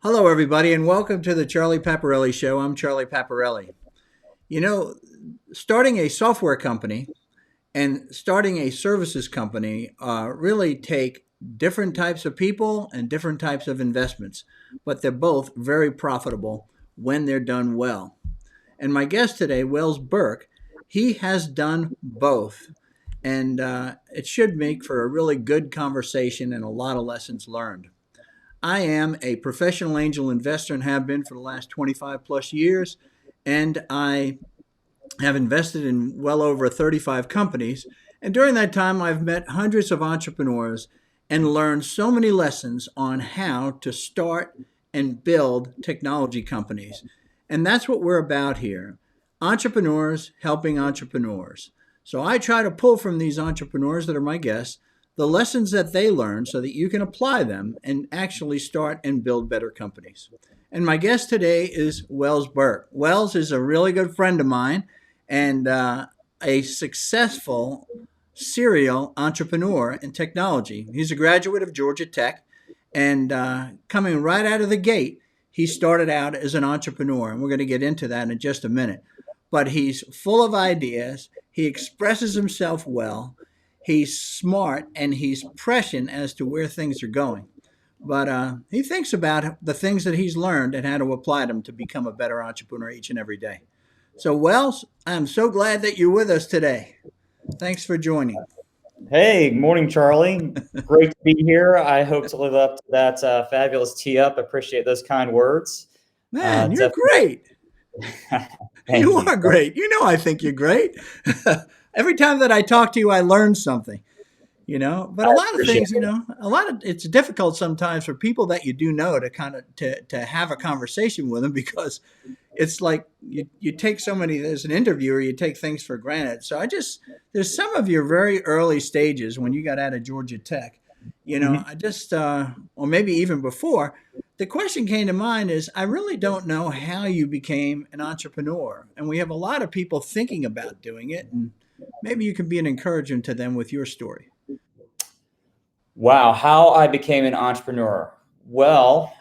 Hello, everybody, and welcome to the Charlie Paparelli Show. I'm Charlie Paparelli. You know, starting a software company and starting a services company really take different types of people and different types of investments, but they're both very profitable when they're done well. And my guest today, Wells Burke, he has done both. And it should make for a really good conversation and a lot of lessons learned. I am a professional angel investor and have been for the last 25 plus years. And I have invested in well over 35 companies. And during that time, I've met hundreds of entrepreneurs and learned so many lessons on how to start and build technology companies. And that's what we're about here, entrepreneurs helping entrepreneurs. So I try to pull from these entrepreneurs that are my guests the lessons that they learn so that you can apply them and actually start and build better companies. And my guest today is Wells Burke. Wells is a really good friend of mine and a successful serial entrepreneur in technology. He's a graduate of Georgia Tech, and coming right out of the gate, he started out as an entrepreneur, and we're going to get into that in just a minute. But he's full of ideas. He expresses himself well. He's smart, and he's prescient as to where things are going. But he thinks about the things that he's learned and how to apply them to become a better entrepreneur each and every day. So, Wells, I'm so glad that you're with us today. Thanks for joining. Hey, good morning, Charlie. Great to be here. I hope to live up to that fabulous tee up. Appreciate those kind words. Man, you're great. You are great. You know, I think you're great. Every time that I talk to you, I learn something, but a lot of things, it's difficult sometimes for people that you do know to kind of to have a conversation with them because it's like you take so many, as an interviewer, you take things for granted. So there's some of your very early stages when you got out of Georgia Tech, or maybe even before, the question came to mind is, I really don't know how you became an entrepreneur. And we have a lot of people thinking about doing it. And maybe you can be an encouragement to them with your story. Wow, how I became an entrepreneur. Well,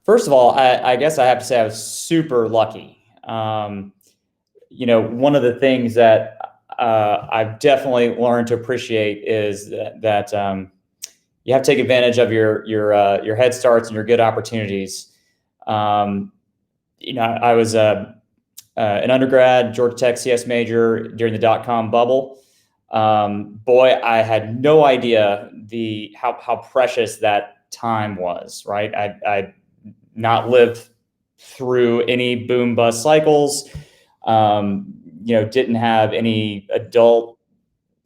first of all, I guess I have to say I was super lucky. One of the things that I've definitely learned to appreciate is that you have to take advantage of your head starts and your good opportunities. I was an undergrad, Georgia Tech CS major during the dot-com bubble. Boy, I had no idea how precious that time was, right? I not lived through any boom bust cycles, didn't have any adult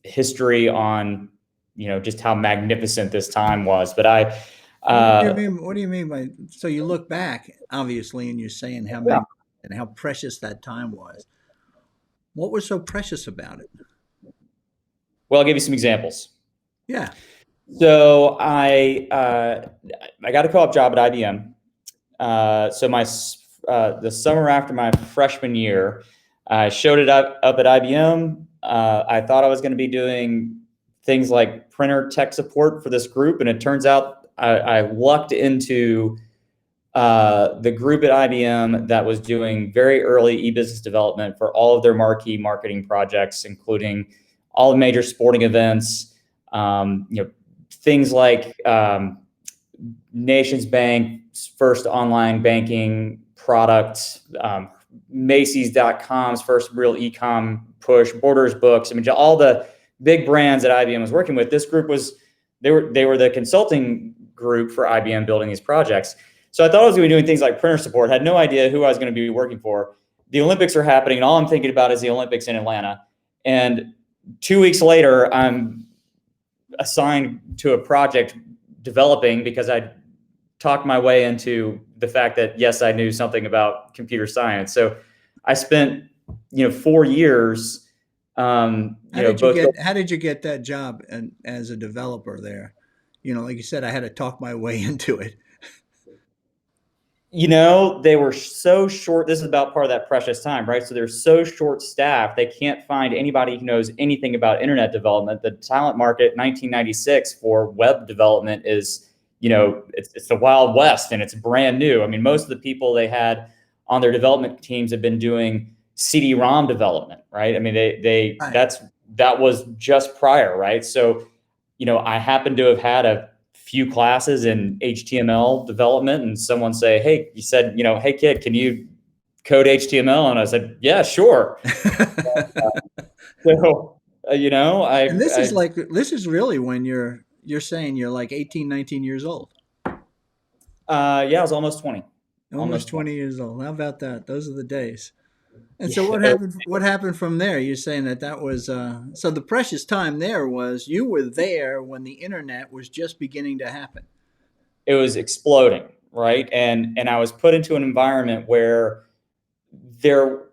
history on, just how magnificent this time was. But what do you mean by, so you look back, obviously, and you're saying how precious that time was. What was so precious about it? Well, I'll give you some examples. Yeah. So I got a co-op job at IBM. So the summer after my freshman year, I showed it up at IBM. I thought I was going to be doing things like printer tech support for this group, and it turns out I lucked into the group at IBM that was doing very early eBusiness development for all of their marquee marketing projects, including all the major sporting events, things like Nations Bank's first online banking product, Macys.com's first real e-com push, Borders Books. I mean, all the big brands that IBM was working with. This group they were the consulting group for IBM building these projects. So I thought I was going to be doing things like printer support. Had no idea who I was going to be working for. The Olympics are happening, and all I'm thinking about is the Olympics in Atlanta. And 2 weeks later, I'm assigned to a project developing because I talked my way into the fact that, yes, I knew something about computer science. So I spent, 4 years. How did you get that job as a developer there? Like you said, I had to talk my way into it. They were so short. This is about part of that precious time, right? So they're so short staffed, they can't find anybody who knows anything about internet development. The talent market in 1996 for web development is it's the Wild West and it's brand new. I mean, most of the people they had on their development teams have been doing CD-ROM development, right? I mean, Right. that was just prior, right? So, I happen to have had a few classes in HTML development, and someone say, "Hey, you said, hey kid, can you code HTML?" And I said, "Yeah, sure." So, And this is really when you're saying you're like 18, 19 years old. yeah, I was almost 20, Almost almost 20. 20 years old. How about that? Those are the days. And so Yeah. what happened from there? You're saying that was so the precious time there was you were there when the internet was just beginning to happen. It was exploding, right? And I was put into an environment where there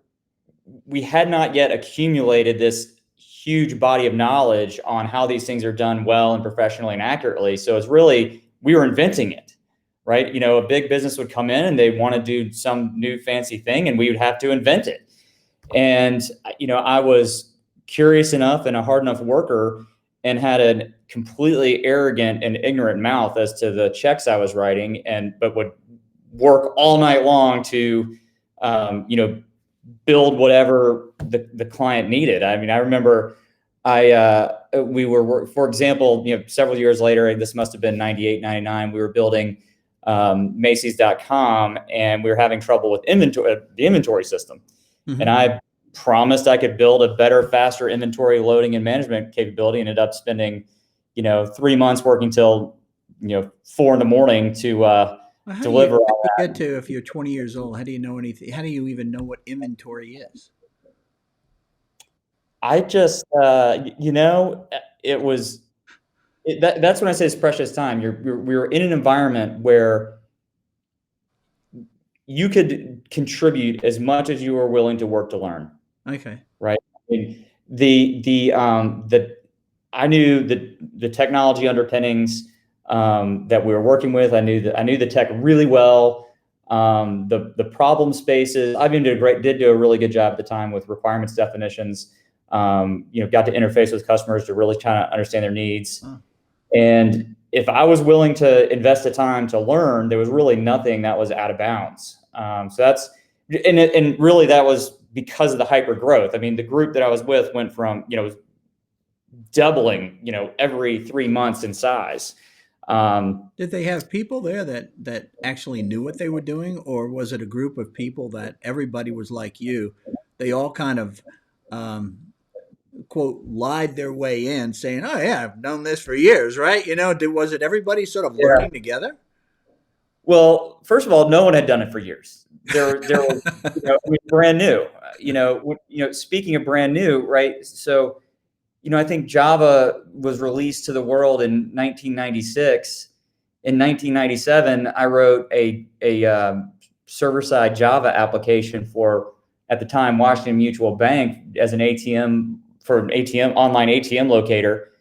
we had not yet accumulated this huge body of knowledge on how these things are done well and professionally and accurately. So it's really, we were inventing it, right? A big business would come in and they want to do some new fancy thing, and we would have to invent it. And, I was curious enough and a hard enough worker and had a completely arrogant and ignorant mouth as to the checks I was writing, but would work all night long to, build whatever the client needed. I mean, I remember we were, for example, several years later, this must have been 98, 99, we were building Macys.com, and we were having trouble with the inventory system. Mm-hmm. And I promised I could build a better, faster inventory loading and management capability. Ended up spending, 3 months working till, 4 a.m. to Well, deliver. How do you get to if you're 20 years old? How do you know anything? How do you even know what inventory is? I just, it was, that's when I say it's precious time. We were in an environment where you could contribute as much as you were willing to work to learn. Okay. Right. I mean, I knew the technology underpinnings that we were working with. I knew the tech really well. The problem spaces. I even did do a really good job at the time with requirements definitions. Got to interface with customers to really kind of understand their needs. Huh. And if I was willing to invest the time to learn, there was really nothing that was out of bounds. So that's, and really that was because of the hyper growth. I mean, the group that I was with went from, doubling, every 3 months in size. Did they have people there that actually knew what they were doing, or was it a group of people that everybody was like you? They all kind of um, quote lied their way in, saying, "Oh yeah, I've known this for years," right? Was it everybody sort of learning together? Well, first of all, no one had done it for years. There was, it was brand new. Speaking of brand new, right? So, I think Java was released to the world in 1996. In 1997, I wrote a server-side Java application for, at the time, Washington Mutual Bank as an ATM for an online ATM locator.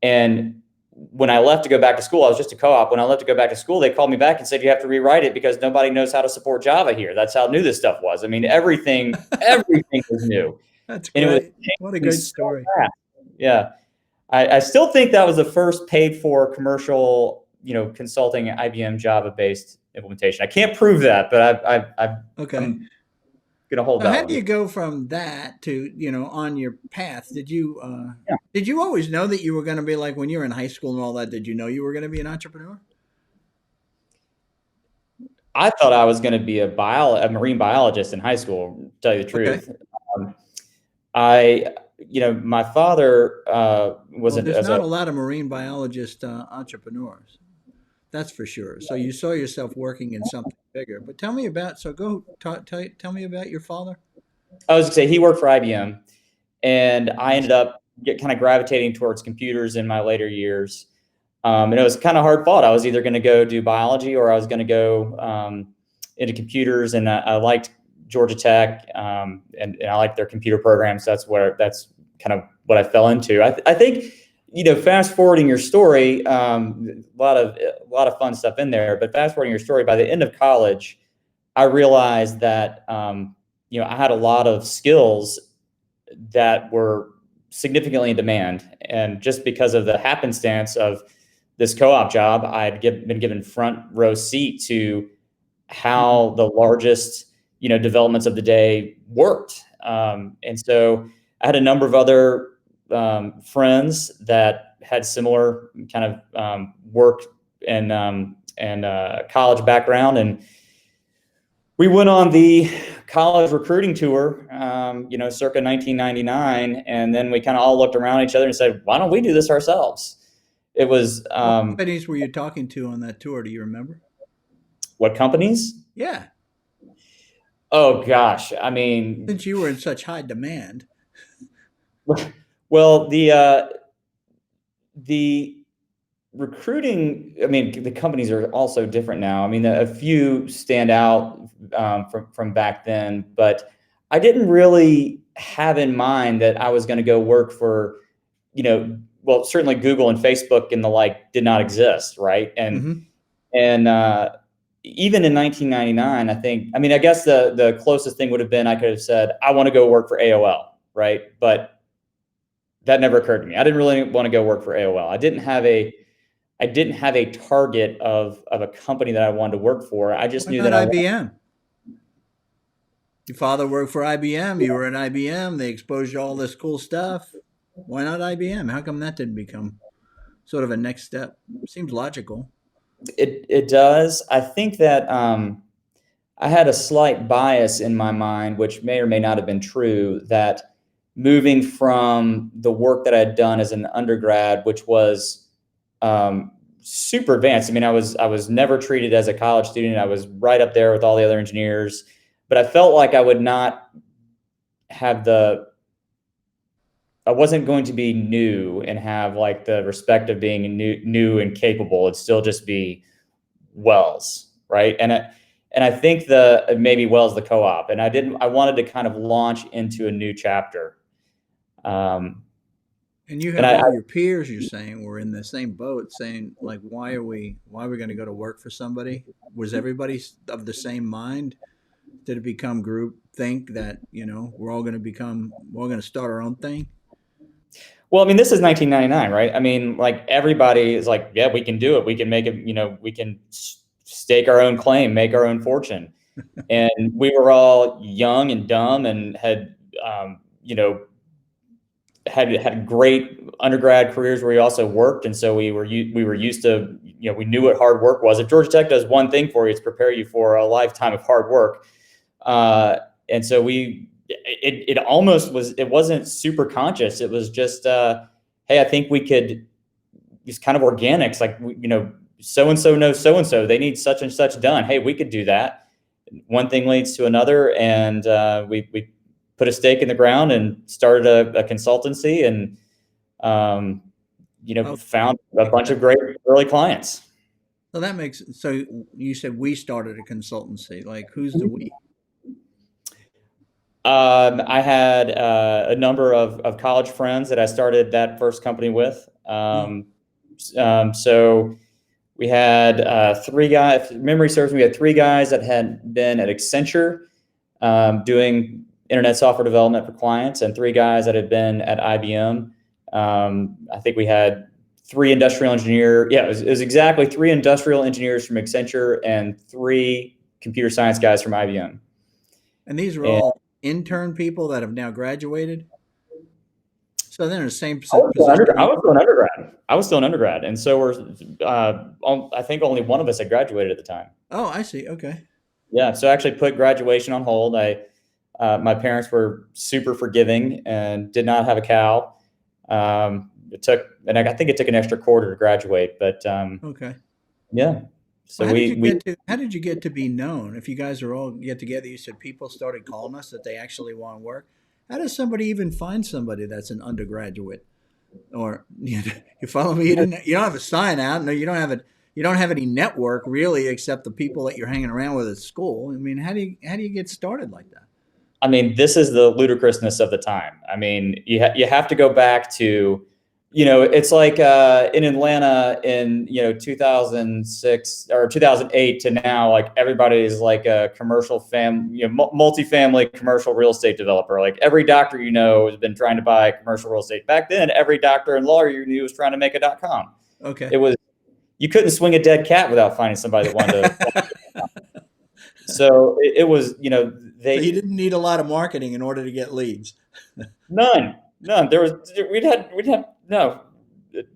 And when I left to go back to school, I was just a co-op. When I left to go back to school, they called me back and said, "You have to rewrite it because nobody knows how to support Java here." That's how new this stuff was. I mean, everything was new. That's And it was great. What a great so story. fast. Yeah. I still think that was the first paid for commercial, consulting IBM Java based implementation. I can't prove that, but Okay. I'm going to hold So that how one. do you go from that to, on your path? Yeah. Did you always know that you were going to be like when you were in high school and all that? Did you know you were going to be an entrepreneur? I thought I was going to be a marine biologist in high school, to tell you the Okay. truth. My father was Well, there's as not a a lot of marine biologist entrepreneurs. That's for sure. So you saw yourself working in something bigger. But tell me about, so go tell me about your father. I was going to say he worked for IBM, and I ended up kind of gravitating towards computers in my later years. And it was kind of hard fought. I was either going to go do biology or I was going to go into computers, and I liked Georgia Tech, and I liked their computer programs. That's kind of what I fell into. I think, fast forwarding your story, a lot of fun stuff in there. But fast forwarding your story, by the end of college, I realized that I had a lot of skills that were significantly in demand, and just because of the happenstance of this co-op job, been given front row seat to Mhm. how the largest, developments of the day worked. And so I had a number of other friends that had similar kind of work and college background, and we went on the college recruiting tour, circa 1999, and then we kind of all looked around each other and said, "Why don't we do this ourselves?" It was What companies were you talking to on that tour? Do you remember? what companies? Yeah, Oh gosh, I mean, since you were in such high demand. well, the recruiting, I mean, the companies are also different now. I mean, a few stand out from back then, but I didn't really have in mind that I was going to go work for, well, certainly Google and Facebook and the like did not exist, right? Hmm. And even in 1999, I guess the closest thing would have been I could have said I want to go work for AOL, right? But that never occurred to me. I didn't really want to go work for AOL. I didn't have a target of a company that I wanted to work for. I just Why knew not that I wanted. IBM? Your father worked for IBM. You were in IBM. They exposed you to all this cool stuff. Why not IBM? How come that didn't become sort of a next step? Seems logical. It does. I think that I had a slight bias in my mind, which may or may not have been true, that moving from the work that I had done as an undergrad, which was super advanced. I mean, I was never treated as a college student. I was right up there with all the other engineers, but I felt like I would not have I wasn't going to be new and have like the respect of being new and capable. It'd still just be Wells, right? And I think maybe Wells the co-op, and I wanted to kind of launch into a new chapter. Um, And you and have I all your peers, you're saying, were in the same boat, saying like, why are we going to go to work for somebody? Was everybody of the same mind? Did it become group think that we're all going to start our own thing? Well, I mean, this is 1999, right? I mean, like everybody is like, yeah, we can do it. We can make it. We can stake our own claim, make our own fortune. And we were all young and dumb and had, had great undergrad careers where we also worked, and so we were used to, we knew what hard work was. If Georgia Tech does one thing for you, it's prepare you for a lifetime of hard work. Uh, and so it almost was, it wasn't super conscious. It was just, hey, I think we could, it's kind of organics, like, so and so knows so and so. They need such and such done. Hey, we could do that. One thing leads to another, and we put a stake in the ground and started a consultancy, and Oh, found a bunch of great early clients. so that makes so you said we started a consultancy. Like, who's the we? I had a number of college friends that I started that first company with. Hmm. So we had three guys, if memory serves me, we had three guys that had been at Accenture doing internet software development for clients, and three guys that had been at IBM. I think we had three industrial engineer. Yeah, it was exactly three industrial engineers from Accenture and three computer science guys from IBM. And these are And all intern people that have now graduated. So they're in the same I position you was were. still an undergrad. I was still an undergrad, and so I think only one of us had graduated at the time. Oh, I see. Okay. Yeah, so I actually put graduation on hold. My parents were super forgiving and did not have a cow. And I think it took an extra quarter to graduate, but Okay. yeah. Well, So how did you get to be known? If you guys are all get together, you said people started calling us that they actually want to work. How does somebody even find somebody that's an undergraduate? Or you follow me? You don't have a sign out. No, you don't have it. You don't have any network really, except the people that you're hanging around with at school. I mean, how do you get started like that? I mean, this is the ludicrousness of the time. I mean, you have to go back to, it's like in Atlanta in 2006 or 2008 to now, like everybody is like a commercial multifamily commercial real estate developer. Like every doctor has been trying to buy commercial real estate. Back then, every doctor and lawyer you knew was trying to make a .com. Okay. It was you couldn't swing a dead cat without finding somebody that wanted to. So it was, So you didn't need a lot of marketing in order to get leads. none. We'd have no.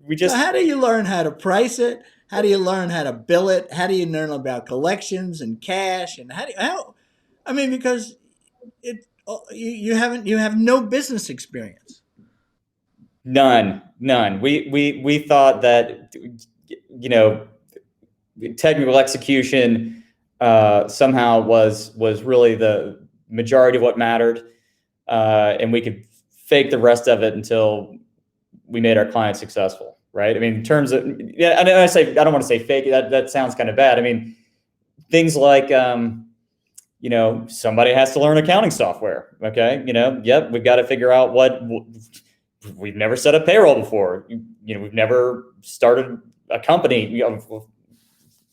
We So just how do you learn how to price it? How do you learn how to bill it? How do you learn about collections and cash? And I mean, because you have no business experience. none. We thought that, you know, technical execution somehow was really the majority of what mattered, and we could fake the rest of it until we made our clients successful, right? I mean, in terms of, yeah, I don't want to say fake. That sounds kind of bad. I mean, things like, somebody has to learn accounting software. Okay, yep, we've got to figure out what we've never set up payroll before. We've never started a company.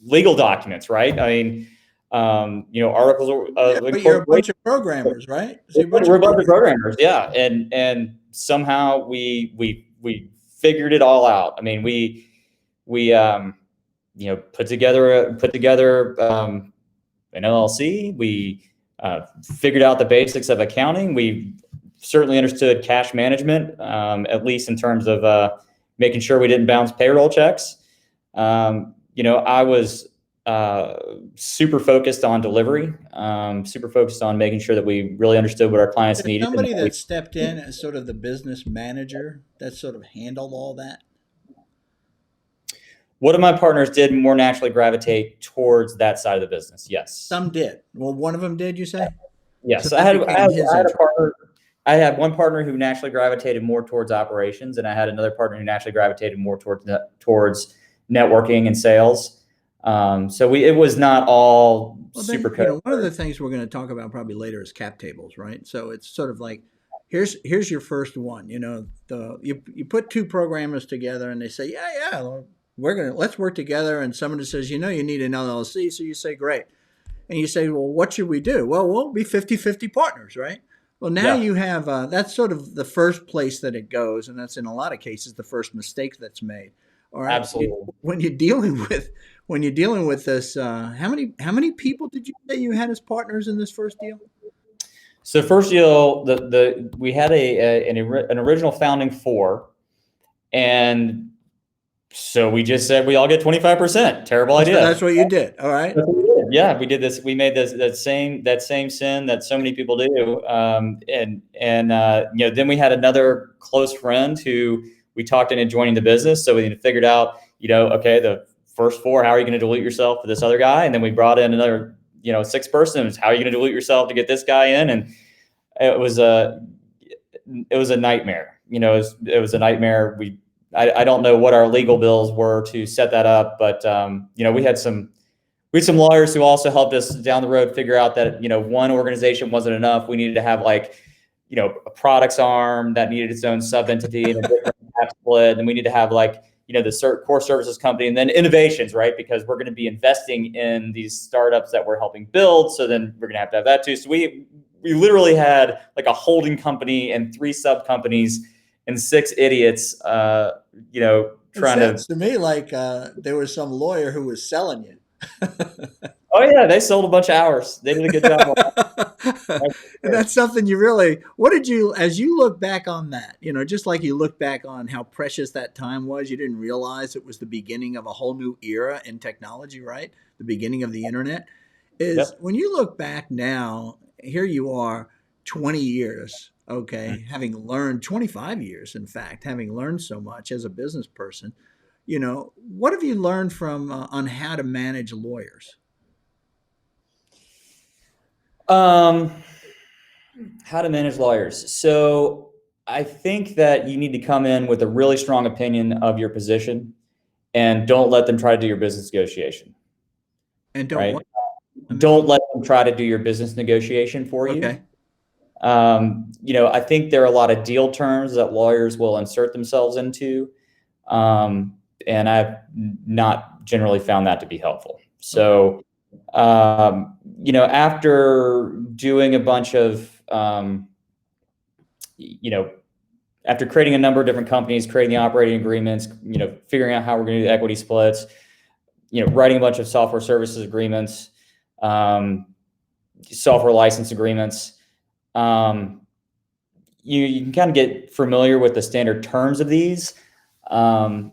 Legal documents, right? I mean, articles Yeah, of but you're a bunch incorporation. of programmers, right? So you're a bunch We're of a bunch of programmers. programmers, yeah, and somehow we figured it all out. I mean, we put together an LLC. We figured out the basics of accounting. We certainly understood cash management, at least in terms of making sure we didn't bounce payroll checks. I was super focused on delivery, super focused on making sure that we really understood what our clients There's needed. somebody that stepped in as sort of the business manager that sort of handled all that. One of my partners did more naturally gravitate towards that side of the business. Yes. Some did. Well, one of them did, you say? So Yes. I that had, became his a interest. partner. I had one partner who naturally gravitated more towards operations, and I had another partner who naturally gravitated more towards networking and sales. So it was not all Well, super then, code. one of the things we're going to talk about probably later is cap tables, right? So it's sort of like, here's your first one. You put two programmers together, and they say, yeah, well, let's work together. And someone says, you need an LLC, so you say, great. And you say, well, what should we do? Well, we'll be 50-50 partners, right? Well, now Yeah, you have that's sort of the first place that it goes, and that's in a lot of cases the first mistake that's made. All right, absolutely. when you're dealing with this, how many people did you say you had as partners in this first deal? So first deal, we had an original founding four, and so we just said we all get 25%. Terrible So idea. that's what you did. All right. That's what we did. Yeah, we did this. We made that same sin that so many people do. Then we had another close friend who we talked into joining the business. So we figured out, okay, the first four, how are you going to dilute yourself for this other guy? And then we brought in another, six persons. How are you going to dilute yourself to get this guy in? And it was a nightmare. It was a nightmare. I don't know what our legal bills were to set that up, but we had some lawyers who also helped us down the road figure out that one organization wasn't enough. We needed to have a products arm that needed its own sub entity and a different app split, and we need to have the core services company, and then innovations, right? Because we're going to be investing in these startups that we're helping build. So then we're going to have that too. So we literally had a holding company and 3 sub companies and 6 idiots, It trying to. sounds to me like there was some lawyer who was selling you. Oh yeah, they sold a bunch of hours. They did a good job. And that's something what did you, as you look back on that, just like you look back on how precious that time was, you didn't realize it was the beginning of a whole new era in technology, right? The beginning of the internet. Is Yep. when you look back now, here you are 20 years, okay, having learned 25 years, in fact, having learned so much as a business person, what have you learned from on how to manage lawyers? Um, how to manage lawyers. So I think that you need to come in with a really strong opinion of your position, and don't let them try to do your business negotiation, And don't right? what? I missed Don't let them try to do your business negotiation for you. Okay. I think there are a lot of deal terms that lawyers will insert themselves into, and I've not generally found that to be helpful. So, after doing a bunch of, after creating a number of different companies, creating the operating agreements, figuring out how we're going to do the equity splits, writing a bunch of software services agreements, um, software license agreements. You can kind of get familiar with the standard terms of these, and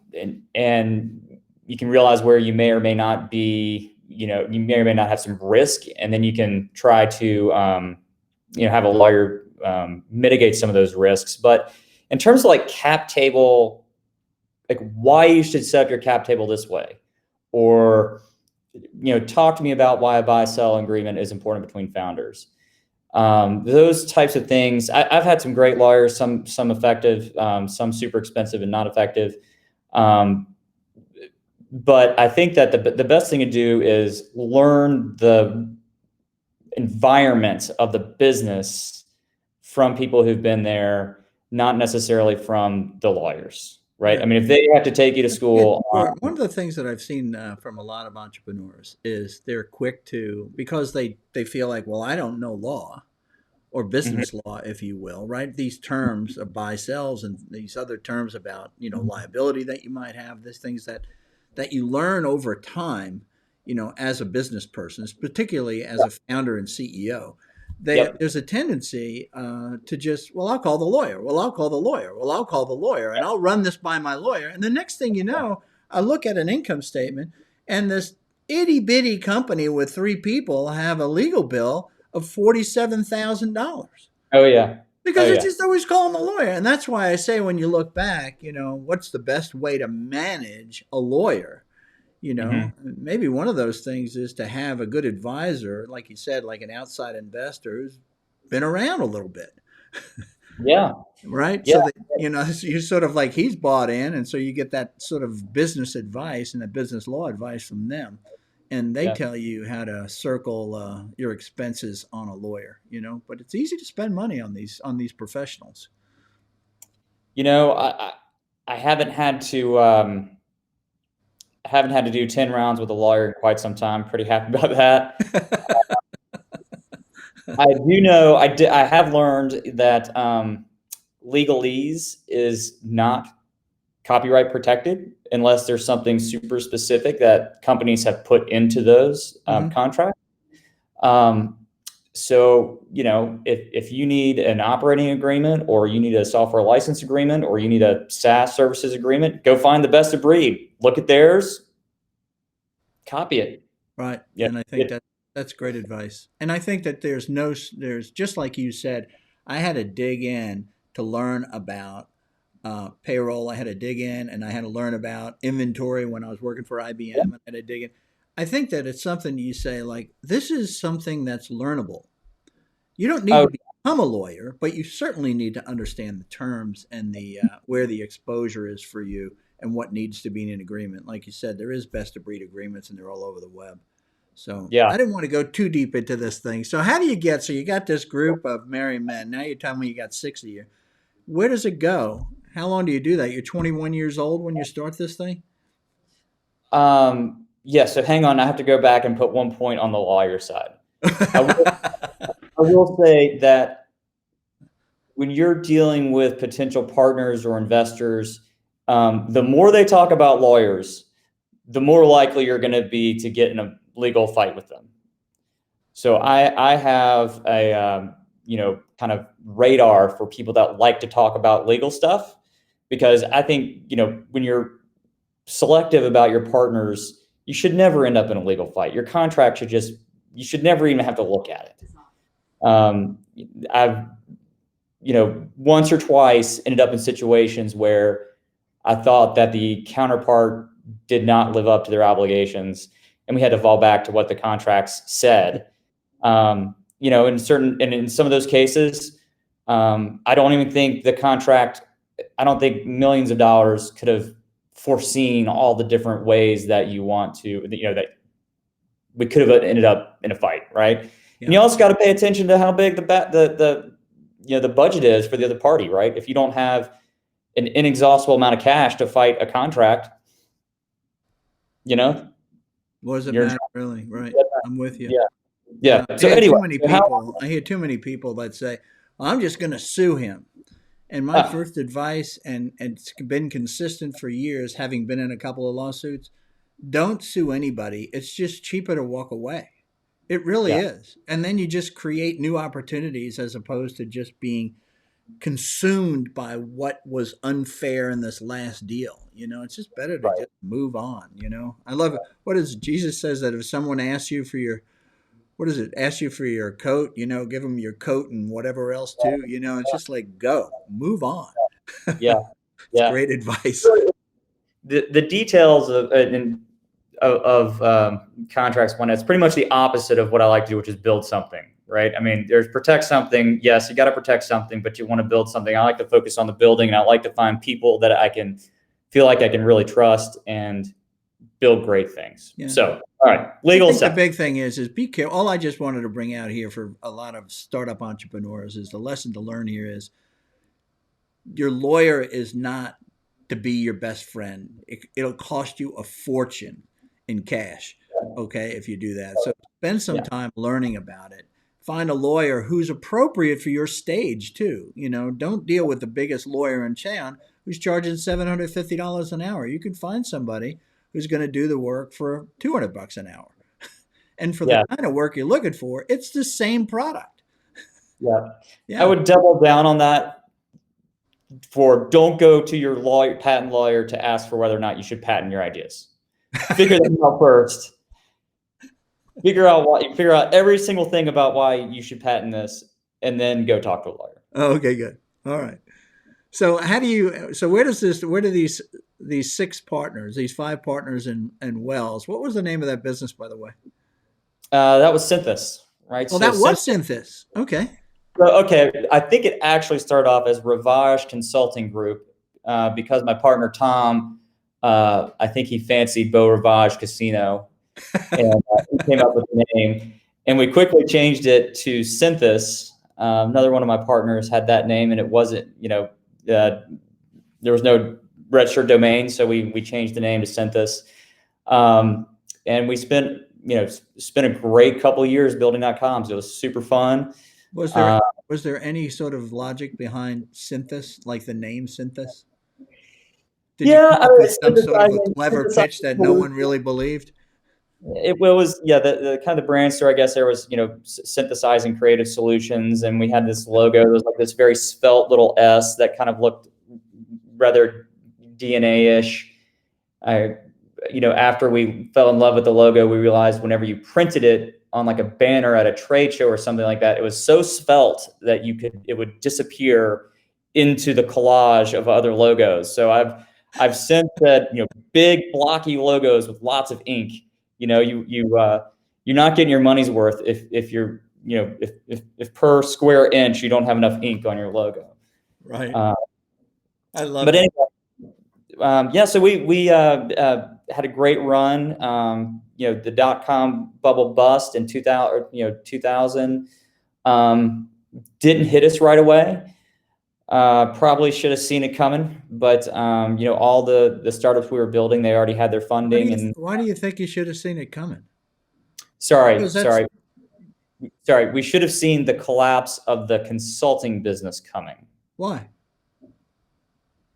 you can realize where you may or may not be, you may or may not have some risk, and then you can try to, have a lawyer mitigate some of those risks. But in terms of like cap table, like why you should set up your cap table this way, or talk to me about why a buy sell agreement is important between founders. Those types of things. I've had some great lawyers, some effective, some super expensive and not effective. But I think that the best thing to do is learn the environment of the business from people who've been there, not necessarily from the lawyers, right? Yeah. I mean, if they have to take you to school, One of the things that I've seen from a lot of entrepreneurs is they're quick to, because they feel like, well, I don't know law or Mhm. business law, if you will, right? These terms of buy sells and these other terms about, liability that you might have, these things that you learn over time, as a business person, particularly as a founder and CEO. Yep. There's a tendency to just, well, I'll call the lawyer. Well, I'll call the lawyer. Well, I'll call the lawyer, and I'll run this by my lawyer. And the next thing you know, I look at an income statement, and this itty bitty company with three people have a legal bill of $47,000 Oh yeah. Oh because they're yeah. just always calling the lawyer. And that's why I say, when you look back, what's the best way to manage a lawyer? Hmm. Maybe one of those things is to have a good advisor, like you said, like an outside investor who's been around a little bit, Yeah. right? Yeah. So that, you're sort of like he's bought in. And so you get that sort of business advice and that business law advice from them. And they Yeah. tell you how to circle your expenses on a lawyer, but it's easy to spend money on these professionals. You know, I haven't had to do 10 rounds with a lawyer in quite some time. Pretty happy about that. I do know I have learned that legalese is not copyright protected unless there's something super specific that companies have put into those Hmm. contracts. Um, so, if you need an operating agreement, or you need a software license agreement, or you need a SaaS services agreement, go find the best of breed. Look at theirs, copy it. Right. Yeah. And I think that's great advice. And I think that there's just like you said, I had to dig in to learn about payroll. I had to dig in and I had to learn about inventory when I was working for IBM. I had to dig in. I think that it's something you say, like, this is something that's learnable. You don't need Oh, to become a lawyer, but you certainly need to understand the terms and the where the exposure is for you and what needs to be in an agreement. Like you said, there is best of breed agreements and they're all over the web. So yeah. I didn't want to go too deep into this thing. So how do you get? So you got this group of married men. Now you're telling me you got six of you. Where does it go? How long do you do that? You're 21 years old when you start this thing. Yeah. So hang on. I have to go back and put one point on the lawyer side. I will, I will say that when you're dealing with potential partners or investors, the more they talk about lawyers, the more likely you're going to be to get in a legal fight with them. So I have a kind of radar for people that like to talk about legal stuff, because I think when you're selective about your partners, you should never end up in a legal fight. Your contract should just you should never even have to look at it. Um, I've once or twice ended up in situations where I thought that the counterpart did not live up to their obligations, and we had to fall back to what the contracts said. In some of those cases, I don't even think the contract. I don't think millions of dollars could have foreseen all the different ways that you want to, that we could have ended up in a fight, right? And Yeah. you also got to pay attention to how big the budget is for the other party, right? If you don't have an inexhaustible amount of cash to fight a contract, you know, What does it you're matter, really? Right. I'm with you. yeah, Yeah. yeah. I So hear anyway, too many how people. I hear too many people that say, well, I'm just going to sue him. And my ah, first advice, and it's been consistent for years, having been in a couple of lawsuits, don't sue anybody. It's just cheaper to walk away. It really Yeah, is. And then you just create new opportunities as opposed to just being consumed by what was unfair in this last deal. It's just better to right. just move on. I love it. What is Jesus says that if someone asks you for your, what is it? Ask you for your coat, give them your coat and whatever else too. It's just like, go, move on. Yeah, It's yeah. great advice. The details of contracts, one, it's pretty much the opposite of what I like to do, which is build something, right? I mean, there's protect something. Yes, you got to protect something, but you want to build something. I like to focus on the building, and I like to find people that I can feel like I can really trust and build great things. Yeah. So, all right, I legal think the stuff. big thing is be careful. All I just wanted to bring out here for a lot of startup entrepreneurs is the lesson to learn here is your lawyer is not to be your best friend. It'll cost you a fortune in cash, okay, if you do that. So spend some Yeah, time learning about it. Find a lawyer who's appropriate for your stage too. Don't deal with the biggest lawyer in town who's charging $750 an hour. You can find somebody who's going to do the work for $200 an hour. And for the yeah, kind of work you're looking for, it's the same product. yeah. I Yeah. would double down on that. For don't go to your lawyer, patent lawyer, to ask for whether or not you should patent your ideas. Figure them out first. Figure out every single thing about why you should patent this, and then go talk to a lawyer. Okay, good. All right. So where do these six partners, these five partners in Wells, what was the name of that business, by the way? That was Synthos, right? Oh, So that was Synthos. Synthis. Okay. Okay, I think it actually started off as Ravage Consulting Group because my partner Tom, I think he fancied Beau Rivage Casino, and he came up with the name, and we quickly changed it to Synthos. Another one of my partners had that name, and it wasn't, there was no registered domain, so we changed the name to Synthos. And we spent a great couple of years building .coms. It was super fun. Was there Uh, was there any sort of logic behind Synthis, like the name Synthis? Did you yeah, come I up with was some sort of a clever pitch that no synthesizing. one really believed? It was, yeah, the kind of the brand story, I guess there was, synthesizing creative solutions. And we had this logo. There was like this very svelte little S that kind of looked rather DNA-ish. After we fell in love with the logo, we realized whenever you printed it on like a banner at a trade show or something like that, it was so svelte that it would disappear into the collage of other logos. So I've since said, big blocky logos with lots of ink. You're not getting your money's worth if you're, if per square inch you don't have enough ink on your logo. Right. Uh, I love but that. anyway, yeah, so we had a great run. The .com bubble bust in 2000. Didn't hit us right away. Probably should have seen it coming, but all the startups we were building, they already had their funding. And Why do you think you should have seen it coming? sorry, Because that's we should have seen the collapse of the consulting business coming. why.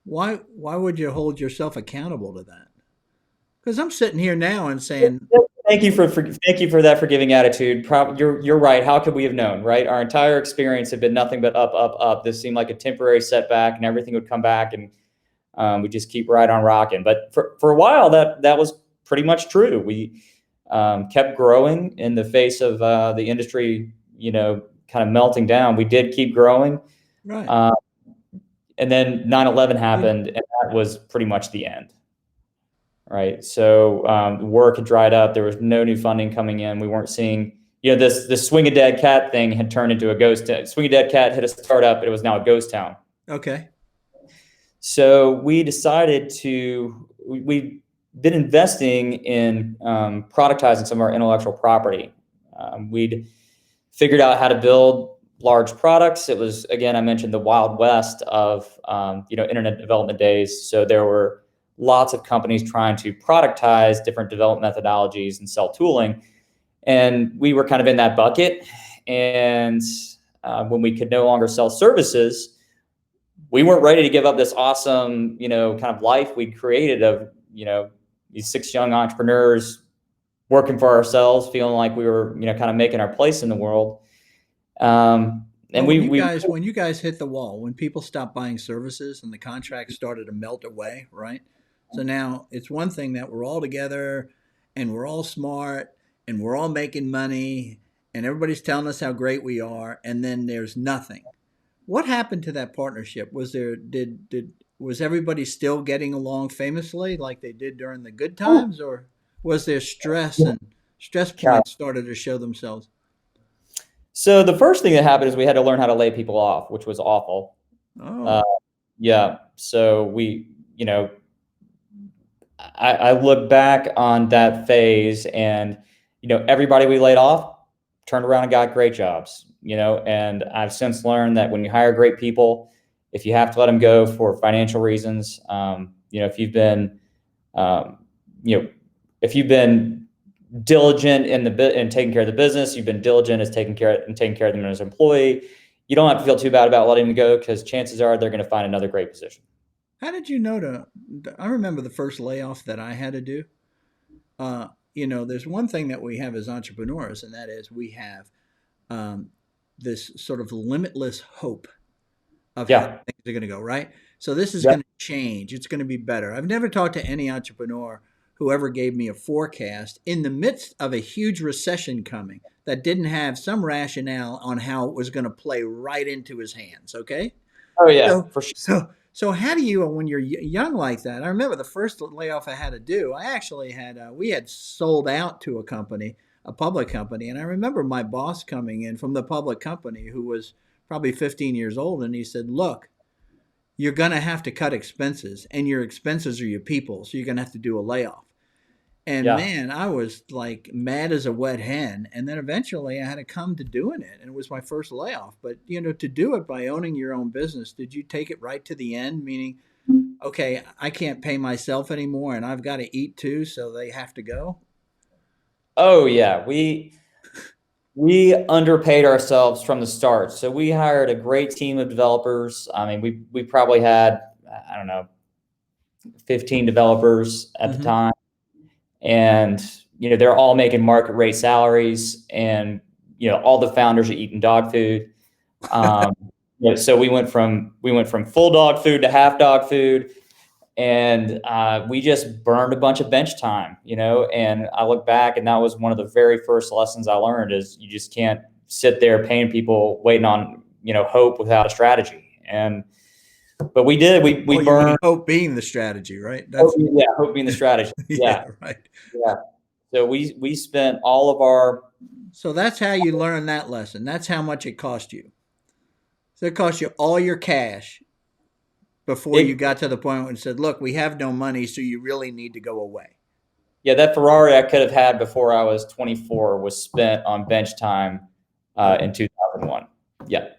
Why would you hold yourself accountable to that? Because I'm sitting here now and saying, Thank you for that forgiving attitude. You're right. How could we have known, right? Our entire experience had been nothing but up, up, up. This seemed like a temporary setback, and everything would come back, and we just keep right on rocking. But for a while, that was pretty much true. We kept growing in the face of the industry, kind of melting down. We did keep growing, right. and then 9/11 happened, and that was pretty much the end. Right. So the work had dried up. There was no new funding coming in. We weren't seeing, this swing a dead cat thing had turned into a ghost. Swing a dead cat hit a startup. It was now a ghost town. Okay. So we decided we've been investing in productizing some of our intellectual property. We'd figured out how to build large products. It was, again, I mentioned the Wild West of, internet development days. So there were lots of companies trying to productize different development methodologies and sell tooling. And we were kind of in that bucket. And when we could no longer sell services, we weren't ready to give up this awesome, kind of life we'd created of, these 6 young entrepreneurs working for ourselves, feeling like we were, kind of making our place in the world. And Well, we when you guys hit the wall, when people stopped buying services and the contracts started to melt away, right? So now it's one thing that we're all together and we're all smart and we're all making money and everybody's telling us how great we are, and then there's nothing. What happened to that partnership? Was everybody still getting along famously like they did during the good times, or was there stress and stress yeah. points started to show themselves? So the first thing that happened is we had to learn how to lay people off, which was awful. Uh, Oh, yeah. So I look back on that phase, and everybody we laid off turned around and got great jobs. And I've since learned that when you hire great people, if you have to let them go for financial reasons, if you've been, um, you know, if you've been diligent in taking care of the business, you've been diligent as taking care of them as an employee, you don't have to feel too bad about letting them go, because chances are they're going to find another great position. how did you know to? I remember the first layoff that I had to do. There's one thing that we have as entrepreneurs, and that is we have um, this sort of limitless hope of how Yeah. things are going to go, right? So this is Yeah. going to change. It's going to be better. I've never talked to any entrepreneur who ever gave me a forecast in the midst of a huge recession coming that didn't have some rationale on how it was going to play right into his hands. Okay. Oh yeah, So, for sure. so how do you, when you're young like that? I remember the first layoff I had to do. I actually had, we had sold out to a company, a public company, and I remember my boss coming in from the public company, who was probably 15 years old, and he said, "Look, you're going to have to cut expenses, and your expenses are your people, so you're going to have to do a layoff." And Yeah. man, I was like mad as a wet hen. And then eventually I had to come to doing it. And it was my first layoff. But, to do it by owning your own business, did you take it right to the end? Meaning, okay, I can't pay myself anymore and I've got to eat too, so they have to go? Oh yeah, we underpaid ourselves from the start. So we hired a great team of developers. I mean, we probably had, I don't know, 15 developers at the Mm-hmm. time, and they're all making market rate salaries, and all the founders are eating dog food. Um, so we went from full dog food to half dog food, and we just burned a bunch of bench time. And I look back, and that was one of the very first lessons I learned: is you just can't sit there paying people, waiting on hope without a strategy. But we did. We Oh, you mean burned. hope being the strategy, right? Hope, That's, yeah, hope being the strategy. yeah, Yeah, right. yeah. So we spent all of our. So that's how you learn that lesson. That's how much it cost you. So it cost you all your cash before you It, got to the point when it said, look, we have no money, so you really need to go away. yeah, that Ferrari I could have had before I was 24 was spent on bench time in 2001. Yeah.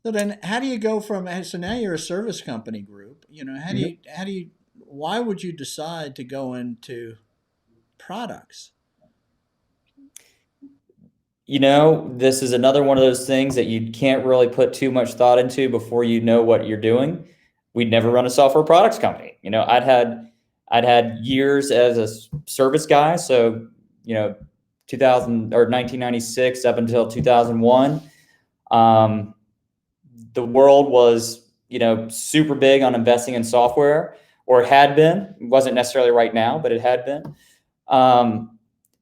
So then how do you go from, so now you're a service company group, why would you decide to go into products? This is another one of those things that you can't really put too much thought into before you know what you're doing. We'd never run a software products company. I'd had years as a service guy. So, 2000 or 1996 up until 2001. The world was, super big on investing in software, or it had been. It wasn't necessarily right now, but it had been.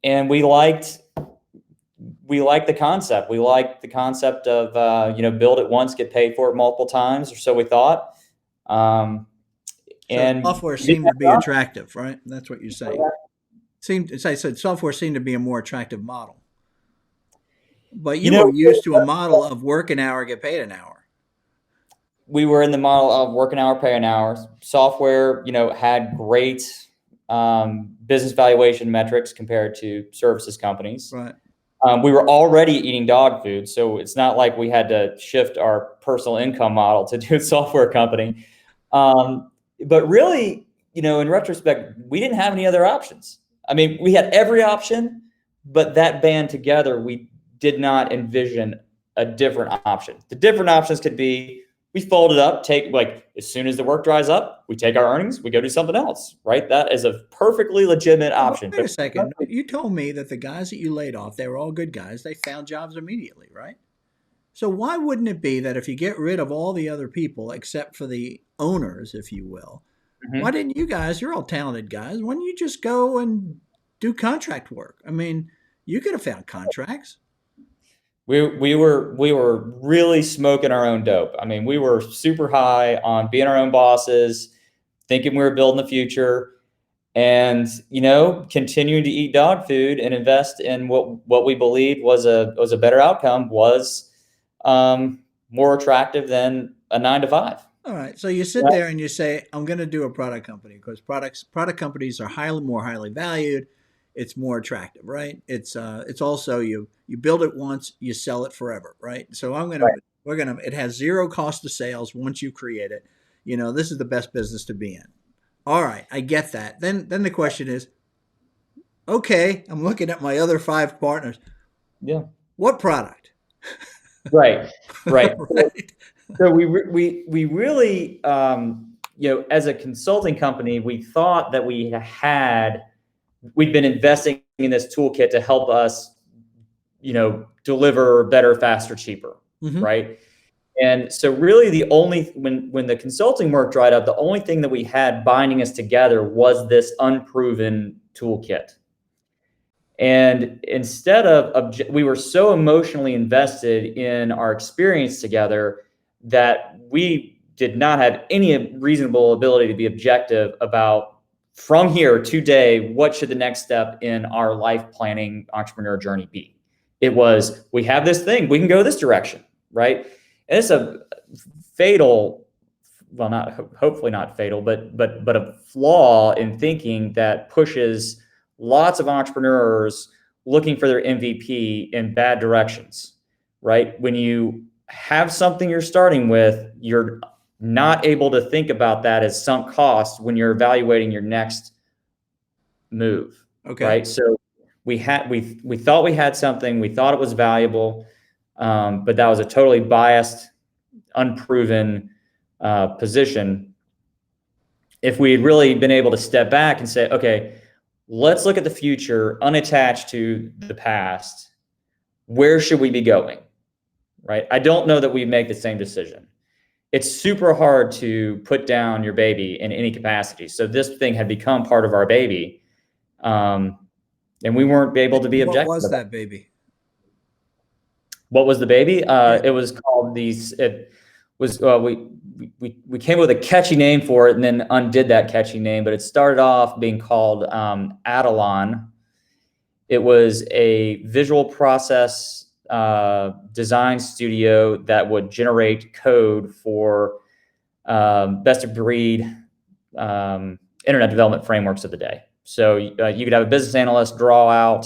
And we liked the concept. We liked the concept of build it once, get paid for it multiple times, or so we thought. So And software we did seemed to be that. attractive, right? That's what you're saying. As I said, software seemed to be a more attractive model. But You you know, were used to a model of work an hour, get paid an hour. we were in the model of work an hour, pay an hour. Software, had great business valuation metrics compared to services companies. Right. We were already eating dog food, so it's not like we had to shift our personal income model to do a software company. But really, in retrospect, we didn't have any other options. I mean, we had every option, but that band together, we did not envision a different option. The different options could be we fold it up, take like as soon as the work dries up, we take our earnings, we go do something else, right? That is a perfectly legitimate Yeah, but option. wait But a second. You told me that the guys that you laid off, they were all good guys. They found jobs immediately, right? So why wouldn't it be that if you get rid of all the other people except for the owners, if you will, why Mhm. didn't you guys, you're all talented guys, why don't you just go and do contract work? I mean, you could have found contracts. We were really smoking our own dope. I mean, we were super high on being our own bosses, thinking we were building the future, and continuing to eat dog food and invest in what we believed was a better outcome was more attractive than a 9 to 5. All right. So you sit there and you say, I'm going to do a product company because product companies are more highly valued. It's more attractive, right? It's also you build it once, you sell it forever, right? So it has zero cost of sales once you create it. This is the best business to be in. All right, I get that. Then the question is, okay, I'm looking at my other five partners. Yeah. What product? Right. Right. Right. So we really, as a consulting company, we thought that we'd been investing in this toolkit to help us, deliver better, faster, cheaper, Hmm. right? And so really when the consulting work dried up, the only thing that we had binding us together was this unproven toolkit. And instead we were so emotionally invested in our experience together that we did not have any reasonable ability to be objective about from here today, what should the next step in our life planning entrepreneur journey be? It was, we have this thing, we can go this direction, right? And it's a fatal, well, not hopefully not fatal, but a flaw in thinking that pushes lots of entrepreneurs looking for their MVP in bad directions, right? When you have something you're starting with, you're not able to think about that as sunk cost when you're evaluating your next move, Okay. right? So we thought we had something, we thought it was valuable, but that was a totally biased, unproven position. If we had really been able to step back and say, okay, let's look at the future unattached to the past. Where should we be going? Right? I don't know that we make the same decision. It's super hard to put down your baby in any capacity. So this thing had become part of our baby, and we weren't able to be What objective was about it. that baby? What was the baby? Yeah. It was called these. It was we came up with a catchy name for it, and then undid that catchy name. But it started off being called Adelon. It was a visual process design studio that would generate code for best of breed internet development frameworks of the day. So you could have a business analyst draw out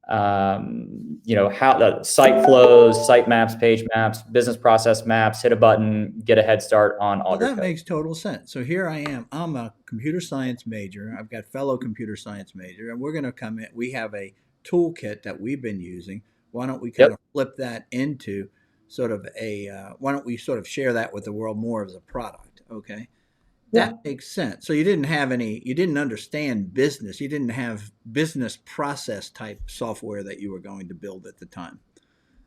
how the site flows, site maps, page maps, business process maps, hit a button, get a head start on all Well, your that code. makes total sense. So here I am. I'm a computer science major. I've got fellow computer science major, and we're going to come in. We have a toolkit that we've been using. Why don't we kind Yep. of flip that into sort of why don't we sort of share that with the world more as a product? Okay. That Yeah. makes sense. So you didn't understand business. You didn't have business process type software that you were going to build at the time.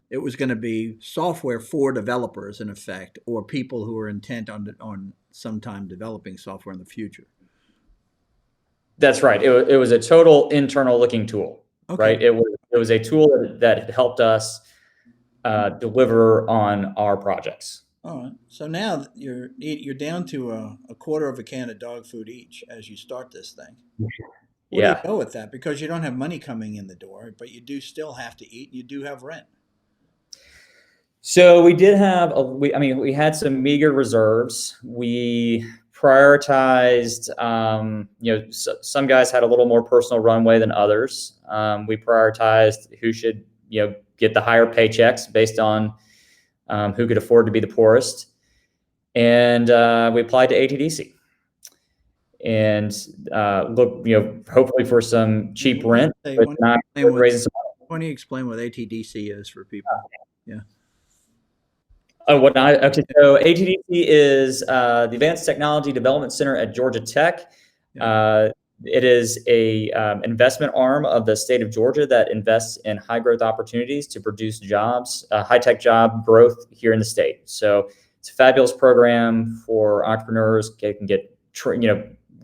It was going to be software for developers, in effect, or people who are intent on sometime developing software in the future. That's right. It was a total internal looking tool, Okay. right? It was a tool that helped us deliver on our projects. All right. So now you're down to a quarter of a can of dog food each as you start this thing. Where do you Yeah. go with that? Because you don't have money coming in the door, but you do still have to eat. You do have rent. So we did have we had some meager reserves. We prioritized, some guys had a little more personal runway than others. We prioritized who should, get the higher paychecks based on who could afford to be the poorest. And we applied to ATDC and look, hopefully for some cheap rent, Hey, but not raising some. why don't you explain what ATDC is for people? Yeah. Okay, so ATDC is the Advanced Technology Development Center at Georgia Tech. Yeah. It is a investment arm of the state of Georgia that invests in high growth opportunities to produce jobs, high tech job growth here in the state. So it's a fabulous program for entrepreneurs. They can get,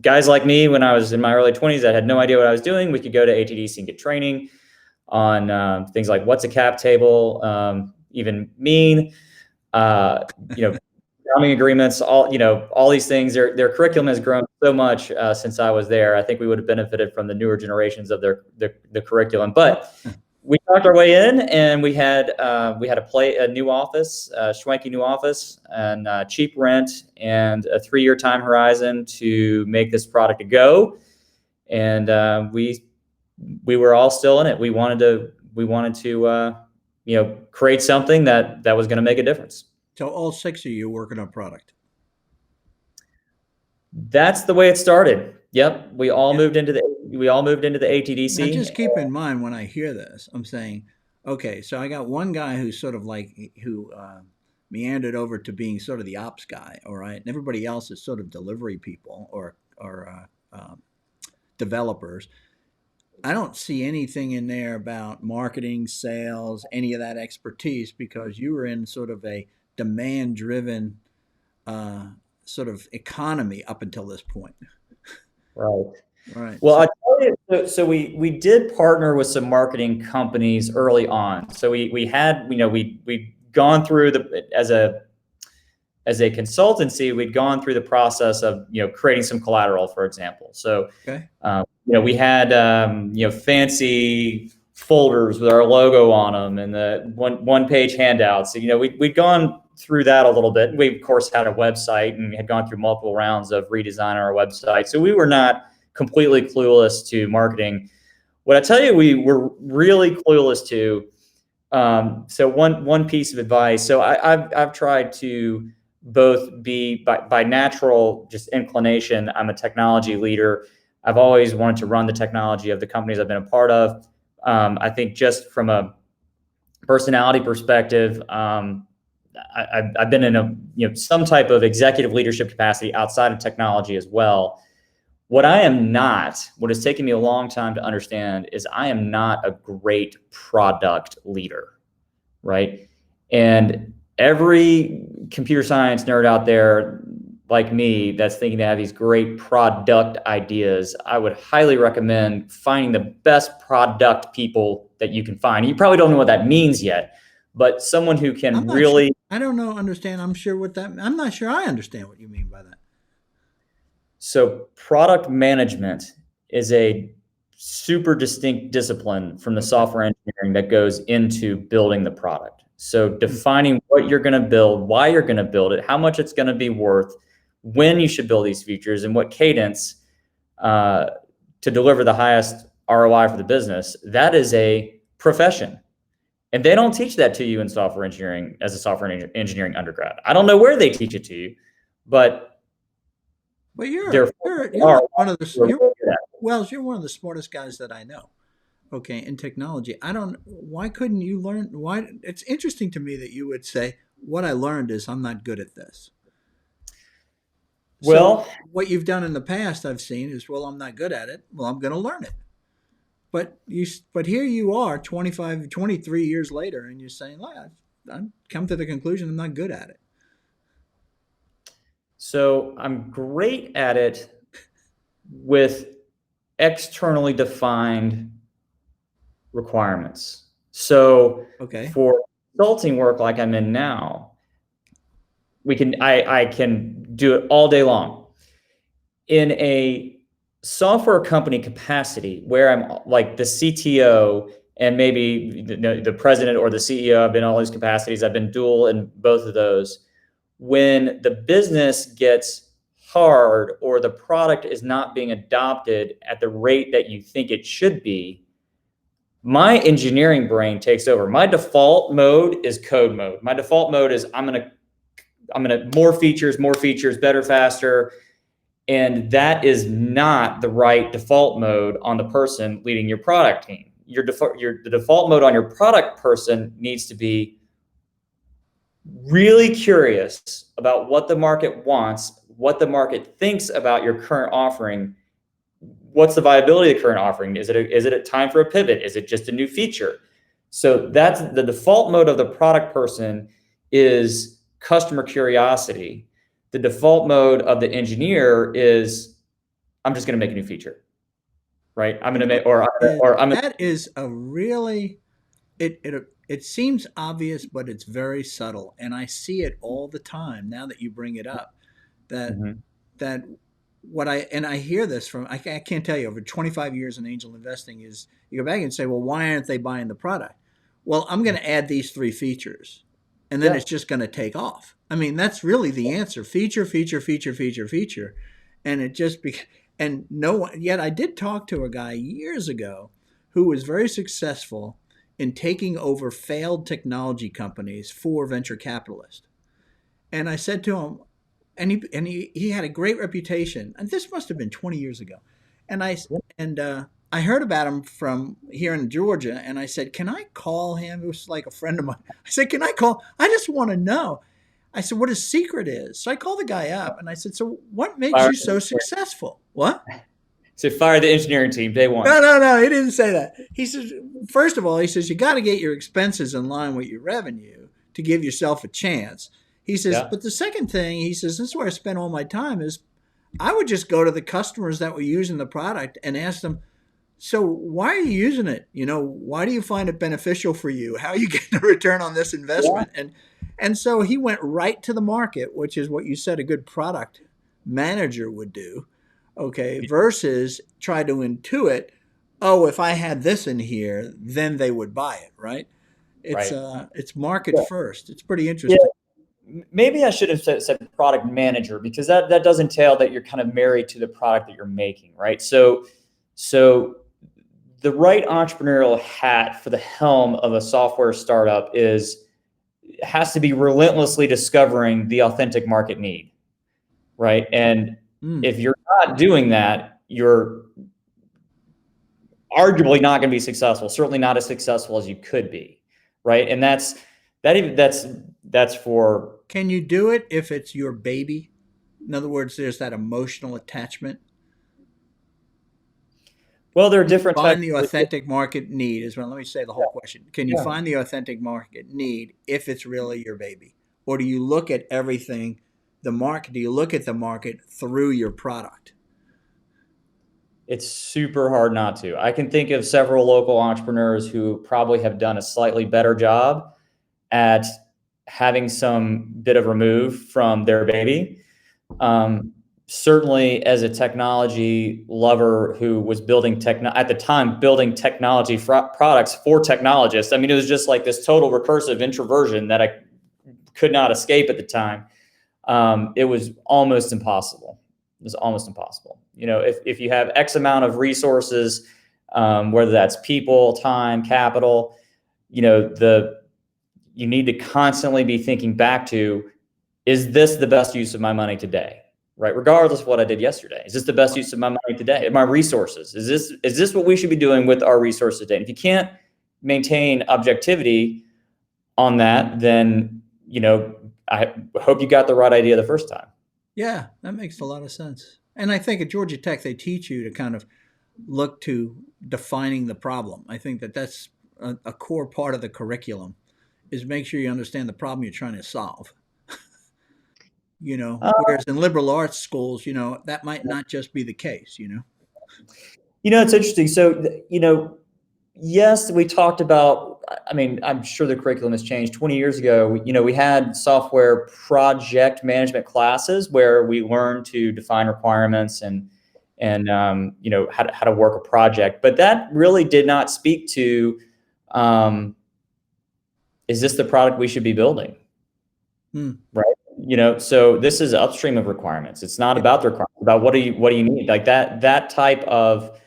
guys like me when I was in my early 20s that had no idea what I was doing. We could go to ATDC and get training on things like what's a cap table, even mean. Farming agreements, all these things. Their curriculum has grown so much since I was there. I think we would have benefited from the newer generations of the curriculum. But we talked our way in, and we had a new office, schwanky new office, and cheap rent, and a 3-year time horizon to make this product a go. And we were all still in it. We wanted to create something that was going to make a difference. So all 6 of you working on product. That's the way it started. Yep, we all moved into the ATDC. Now, just keep in mind when I hear this, I'm saying, okay, so I got one guy who's sort of like who meandered over to being sort of the ops guy, all right, and everybody else is sort of delivery people or developers. I don't see anything in there about marketing, sales, any of that expertise, because you were in sort of a demand-driven sort of economy up until this point. Right. Right. Well, I tell you, so we did partner with some marketing companies early on. So we had, we'd gone through as a consultancy, we'd gone through the process of, creating some collateral, for example. So, okay. We had, fancy folders with our logo on them and the one page handouts. So, we'd gone through that a little bit. We of course had a website and had gone through multiple rounds of redesign on our website. So we were not completely clueless to marketing. What I tell you, we were really clueless to. So one piece of advice. So I've tried to both be by natural just inclination. I'm a technology leader. I've always wanted to run the technology of the companies I've been a part of. I think just from a personality perspective, I've been in some type of executive leadership capacity outside of technology as well. What has taken me a long time to understand is I am not a great product leader, right? And every computer science nerd out there like me that's thinking they have these great product ideas, I would highly recommend finding the best product people that you can find. You probably don't know what that means yet, but someone who can really... Sure. I don't know, understand. I'm not sure I understand what you mean by that. So product management is a super distinct discipline from the software engineering that goes into building the product. So defining what you're going to build, why you're going to build it, how much it's going to be worth, when you should build these features, and what cadence to deliver the highest ROI for the business. That is a profession. And they don't teach that to you in software engineering as a software engineering undergrad. I don't know where they teach it to you, but you're one of the smartest guys that I know. Okay, in technology. Why couldn't you learn? It's interesting to me that you would say, what I learned is I'm not good at this. Well, so what you've done in the past I've seen is, well, I'm not good at it. Well, I'm going to learn it. But here you are 23 years later, and you're saying, well, I've come to the conclusion I'm not good at it. So I'm great at it with externally defined requirements. So for consulting work like I'm in now, I can do it all day long. In a software company capacity where I'm like the CTO and maybe the president or the CEO, I've been in all these capacities. I've been dual in both of those. When the business gets hard or the product is not being adopted at the rate that you think it should be, my engineering brain takes over. My default mode is code mode. My default mode is I'm gonna more features, better, faster. And that is not the right default mode on the person leading your product team. The default mode on your product person needs to be, really curious about what the market wants, what the market thinks about your current offering. What's the viability of the current offering? Is it a time for a pivot? Is it just a new feature? So that's the default mode of the product person, is customer curiosity. The default mode of the engineer is, I'm just going to make a new feature, right? I'm You going to know, make, or I'm going that is a really it seems obvious, but it's very subtle, and I see it all the time now that you bring it up. That to. that what I hear this from I can't tell you over 25 years in angel investing is you go back and say, well, why aren't they buying the product? Well, I'm going to add these three features, and then Yeah. it's just going to take off. I mean, that's really the answer: feature, feature, feature, feature, feature, and it just and no one yet. I did talk to a guy years ago who was very successful in taking over failed technology companies for venture capitalists. And I said to him, he had a great reputation, and this must have been 20 years ago. And I heard about him from here in Georgia, and I said, "Can I call him?" It was like a friend of mine. I said, "Can I call? I just want to know." I said, "What his secret is." So I called the guy up, and I said, "So what makes Fire, you so successful?" What? so fire the engineering team day one. No, no, no. He didn't say that. He says, first of all, he says, you got to get your expenses in line with your revenue to give yourself a chance. He says, Yeah. but the second thing, he says, this is where I spend all my time is I would just go to the customers that were using the product and ask them, so why are you using it? Why do you find it beneficial for you? How are you getting a return on this Yeah. investment? And so he went right to the market, which is what you said a good product manager would do. Okay, versus try to intuit, oh, if I had this in here, then they would buy it, right? Right. It's market Yeah. first. It's pretty Yeah. interesting. Maybe I should have said product manager, because that does entail that you're kind of married to the product that you're making, right? So the right entrepreneurial hat for the helm of a software startup has to be relentlessly discovering the authentic market need, right? And Mm. if you're not doing that, you're arguably not going to be successful. Certainly not as successful as you could be, right? And that's for. Can you do it if it's your baby? In other words, there's that emotional attachment. Well, there are Can you different types find the of. authentic market need? Is well, let me say the whole question. Can you Yeah. find the authentic market need if it's really your baby? Or do you look at everything, the market, do you look at the market through your product? It's super hard not to. I can think of several local entrepreneurs who probably have done a slightly better job at having some bit of remove from their baby. Um, Certainly, as a technology lover who was at the time building technology products for technologists, I mean, it was just like this total recursive introversion that I could not escape at the time. It was almost impossible. It was almost impossible. If you have X amount of resources, whether that's people, time, capital, you need to constantly be thinking back to, is this the best use of my money today? Right? Regardless of what I did yesterday, is this the best use of my money today? My resources, is this what we should be doing with our resources today? And if you can't maintain objectivity on that, then I hope you got the right idea the first time. Yeah, that makes a lot of sense. And I think at Georgia Tech, they teach you to kind of look to defining the problem. I think that that's a core part of the curriculum is make sure you understand the problem you're trying to solve. Whereas in liberal arts schools, that might not just be the case. It's interesting. So, yes, we talked about, I mean, I'm sure the curriculum has changed. 20 years ago, we had software project management classes where we learned to define requirements and how to work a project. But that really did not speak to, is this the product we should be building? Hmm. Right. So this is upstream of requirements. It's not Yeah. about the requirements, about what do you need? Like that type of,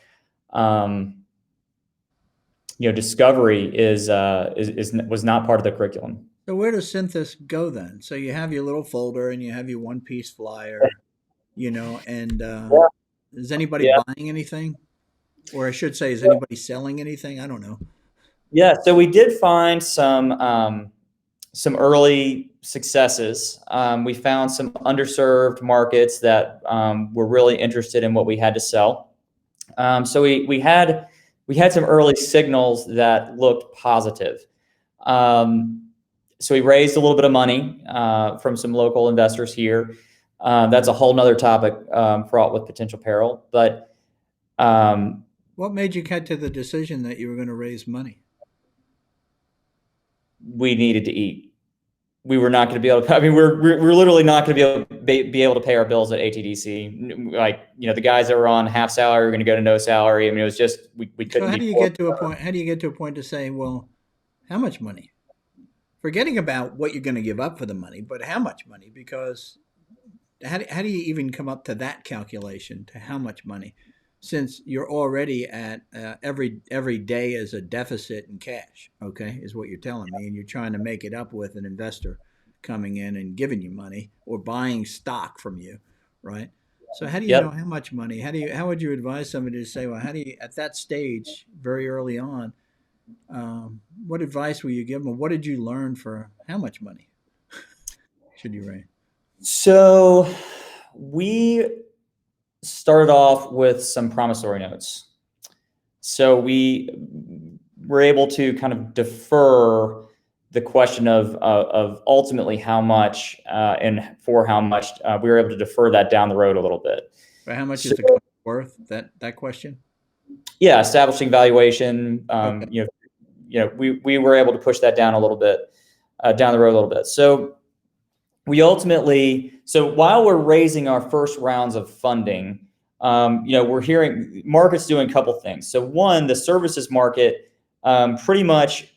discovery was not part of the curriculum. So where does Synthesis go then? So you have your little folder and you have your one piece flyer, and Yeah. is anybody Yeah. buying anything? Or I should say, is anybody selling anything? I don't know. Yeah. So we did find some early successes. We found some underserved markets that were really interested in what we had to sell. So we had some early signals that looked positive. So we raised a little bit of money from some local investors here. That's a whole nother topic fraught with potential peril. But what made you get to the decision that you were going to raise money? We needed to eat. We were not going to be able to. I mean, we're literally not going to be able to pay our bills at ATDC. Like, the guys that were on half salary were going to go to no salary. I mean, it was just we couldn't. So how do you get to a point? How do you get to a point to say, well, how much money? Forgetting about what you're going to give up for the money, but how much money? Because how do you even come up to that calculation to how much money? Since you're already at every day is a deficit in cash, okay, is what you're telling me, and you're trying to make it up with an investor coming in and giving you money or buying stock from you, right? So how do you know how much money? How would you advise somebody to say, well, how do you at that stage very early on? What advice will you give them? What did you learn for how much money should you raise? So we started off with some promissory notes. So we were able to kind of defer the question of ultimately how much and for how much. We were able to defer that down the road a little bit. But how much is the company worth? That question? Yeah, establishing valuation. Okay. We were able to push that down a little bit, down the road a little bit. So we ultimately, while we're raising our first rounds of funding, we're hearing markets doing a couple things. So one, the services market, pretty much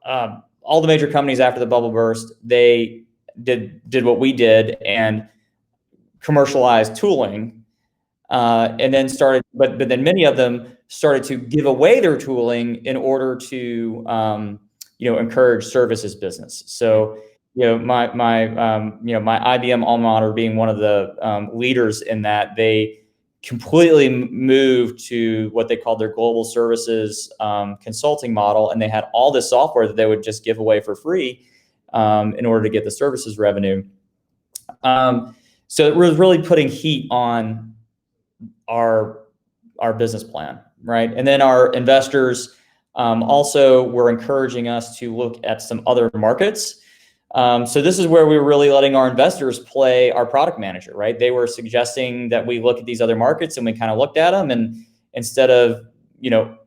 all the major companies after the bubble burst, they did what we did and commercialized tooling, and then started, but then many of them started to give away their tooling in order to encourage services business. So my IBM alma mater being one of the leaders in that, they completely moved to what they called their global services consulting model, and they had all this software that they would just give away for free in order to get the services revenue. So it was really putting heat on our business plan, right? And then our investors also were encouraging us to look at some other markets. So this is where we were really letting our investors play our product manager, right? They were suggesting that we look at these other markets, and we kind of looked at them, and instead of,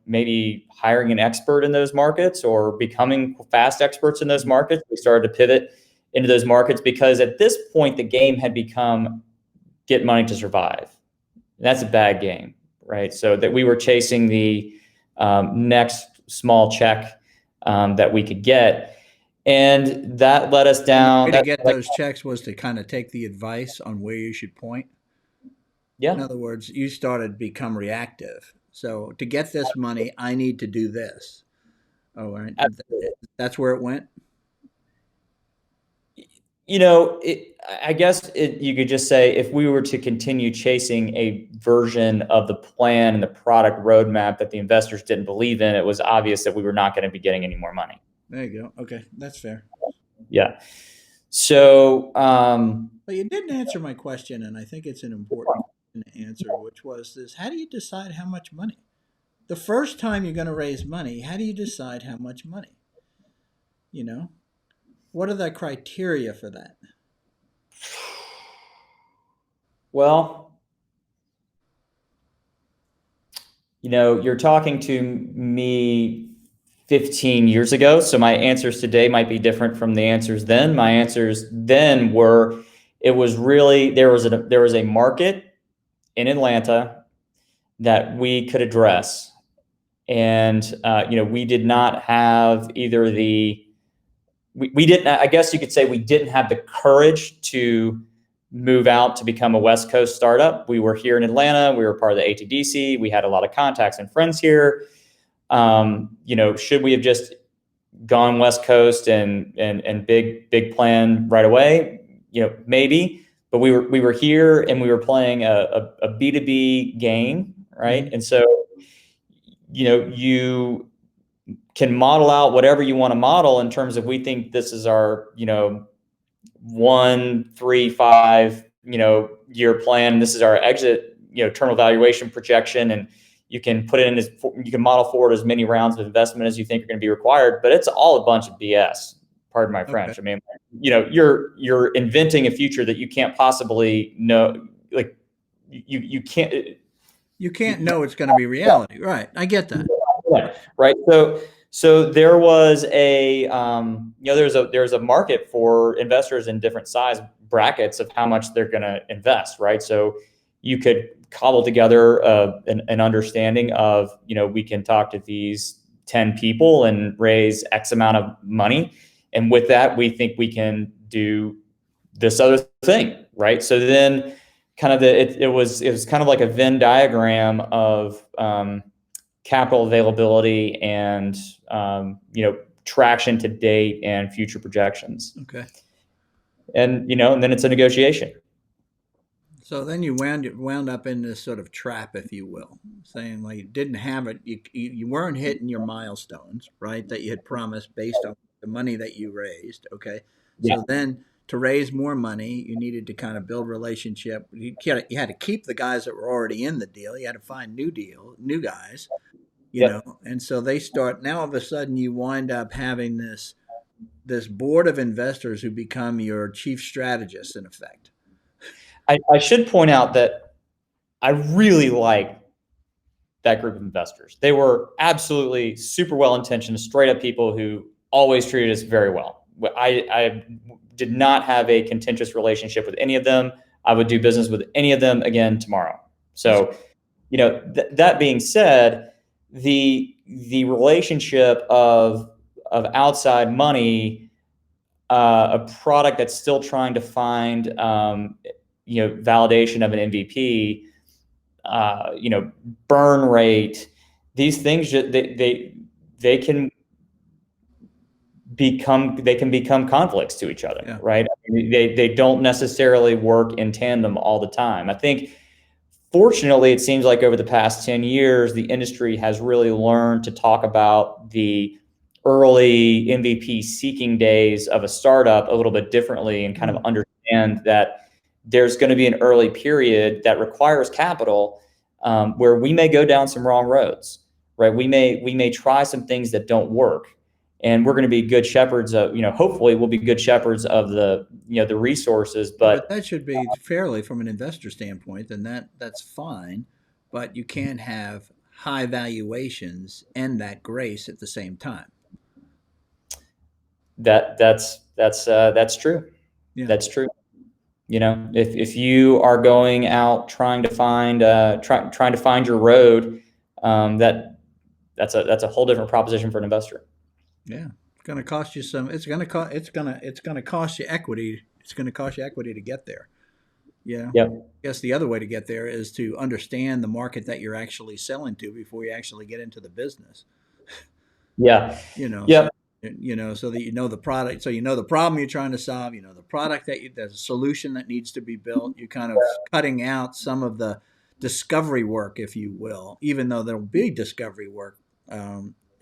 maybe hiring an expert in those markets or becoming fast experts in those markets, we started to pivot into those markets, because at this point, the game had become get money to survive. And that's a bad game, right? So that we were chasing the next small check that we could get. And that led us down. The way to get those checks was to kind of take the advice on where you should point. Yeah. In other words, you started to become reactive. So to get this money, I need to do this. Oh, right. That's where it went. I guess you could just say, if we were to continue chasing a version of the plan and the product roadmap that the investors didn't believe in, it was obvious that we were not going to be getting any more money. There you go. Okay, that's fair. Yeah. So, but you didn't answer my question, and I think it's an important answer, which was this: how do you decide how much money? The first time you're going to raise money, how do you decide how much money? What are the criteria for that? Well, you're talking to me 15 years ago, so my answers today might be different from the answers then. My answers then were, it was really, there was a market in Atlanta that we could address, and we did not have either we didn't, I guess you could say, we didn't have the courage to move out to become a West Coast startup. We were here in Atlanta. We were part of the ATDC. We had a lot of contacts and friends here. Should we have just gone West Coast and big plan right away? Maybe, but we were here, and we were playing a B2B game, right? Mm-hmm. And so, you can model out whatever you want to model in terms of, we think this is our, 1, 3, 5, year plan. This is our exit, terminal valuation projection. And you can put it in you can model forward as many rounds of investment as you think are going to be required, but it's all a bunch of BS. Pardon my French. Okay. I mean, you're inventing a future that you can't possibly know. Like you can't. You can't know it's going to be reality. Right. I get that. Right. So there was there's a market for investors in different size brackets of how much they're going to invest. Right. So you could cobble together an understanding of, we can talk to these 10 people and raise X amount of money. And with that, we think we can do this other thing. Right. So then kind of it was kind of like a Venn diagram of capital availability and traction to date and future projections. Okay. And and then it's a negotiation. So then you wound up in this sort of trap, if you will, saying, well, you didn't have it, you weren't hitting your milestones, right, that you had promised based on the money that you raised. Okay. Yeah. So then to raise more money, you needed to kind of build relationship. You had to keep the guys that were already in the deal. You had to find new guys, you know. And so they start, now all of a sudden you wind up having this board of investors who become your chief strategist in effect. I should point out that I really like that group of investors. They were absolutely super well-intentioned, straight up people who always treated us very well. I did not have a contentious relationship with any of them. I would do business with any of them again tomorrow. So, that being said, the relationship of outside money, a product that's still trying to find validation of an MVP, burn rate, these things, they can become conflicts to each other. Yeah. Right? I mean, they don't necessarily work in tandem all the time. I think, fortunately, it seems like over the past 10 years, the industry has really learned to talk about the early MVP seeking days of a startup a little bit differently, and kind of understand that there's going to be an early period that requires capital, where we may go down some wrong roads, right? We may try some things that don't work, and we're going to be good shepherds of, hopefully we'll be good shepherds of the resources. But that should be fairly, from an investor standpoint, then that's fine. But you can't have high valuations and that grace at the same time. That's true. Yeah. That's true. If you are going out trying to find your road, that's a whole different proposition for an investor. Yeah, it's going to cost you some. It's going to cost you equity. It's going to cost you equity to get there. Yeah. Yep. I guess the other way to get there is to understand the market that you're actually selling to before you actually get into the business. Yeah. Yeah. So that the product, so the problem you're trying to solve, the product the solution that needs to be built. You're kind of cutting out some of the discovery work, if you will, even though there'll be discovery work,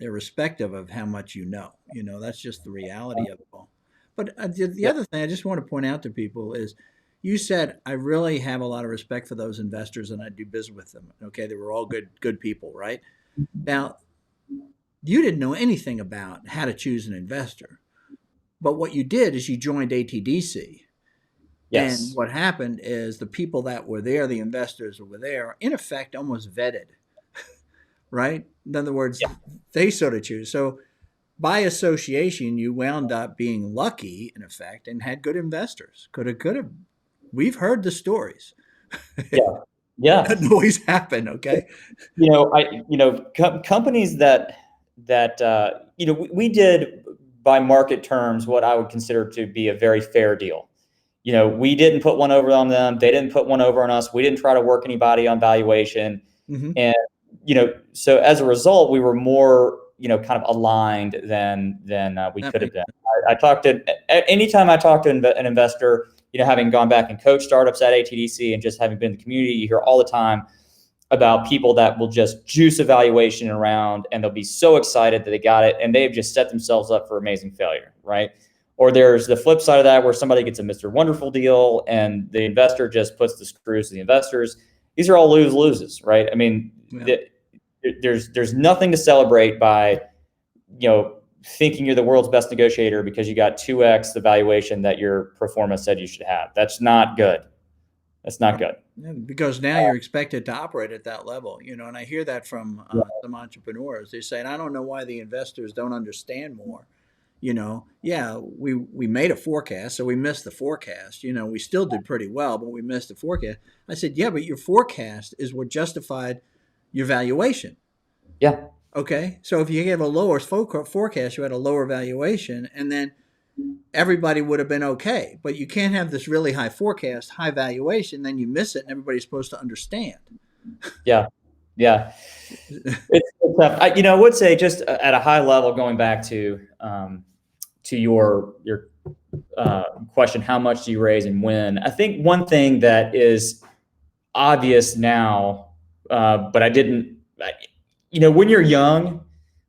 irrespective of how much that's just the reality of it all. But the other thing I just want to point out to people is, you said, I really have a lot of respect for those investors and I do business with them. Okay, they were all good people, right? Now, you didn't know anything about how to choose an investor, but what you did is you joined ATDC. Yes. And what happened is the people that were there, the investors who were there, in effect, almost vetted, right? In other words, they sort of choose. So by association, you wound up being lucky, in effect, and had good investors. Could have. We've heard the stories. Yeah. That doesn't always happen. Okay. Companies that we did, by market terms, what I would consider to be a very fair deal. We didn't put one over on them. They didn't put one over on us. We didn't try to work anybody on valuation. Mm-hmm. And, so as a result, we were more, kind of aligned than we could have been. Anytime I talk to an investor, having gone back and coached startups at ATDC and just having been in the community, you hear all the time about people that will just juice a valuation around, and they'll be so excited that they got it, and they've just set themselves up for amazing failure, right? Or there's the flip side of that where somebody gets a Mr. Wonderful deal and the investor just puts the screws to the investors. These are all loses, right? I mean, Yeah. there's nothing to celebrate by, thinking you're the world's best negotiator because you got 2x the valuation that your pro forma said you should have. That's not good. That's not good. Because now you're expected to operate at that level, and I hear that from some entrepreneurs. They're saying, I don't know why the investors don't understand more. Yeah, we made a forecast, so we missed the forecast. We still did pretty well, but we missed the forecast. I said, yeah, but your forecast is what justified your valuation. Yeah. Okay, so if you gave a lower forecast, you had a lower valuation, and then everybody would have been okay. But you can't have this really high forecast, high valuation, then you miss it, and everybody's supposed to understand. Yeah, yeah. It's tough. I would say just at a high level, going back to your question, how much do you raise and when? I think one thing that is obvious now, but I didn't. When you're young,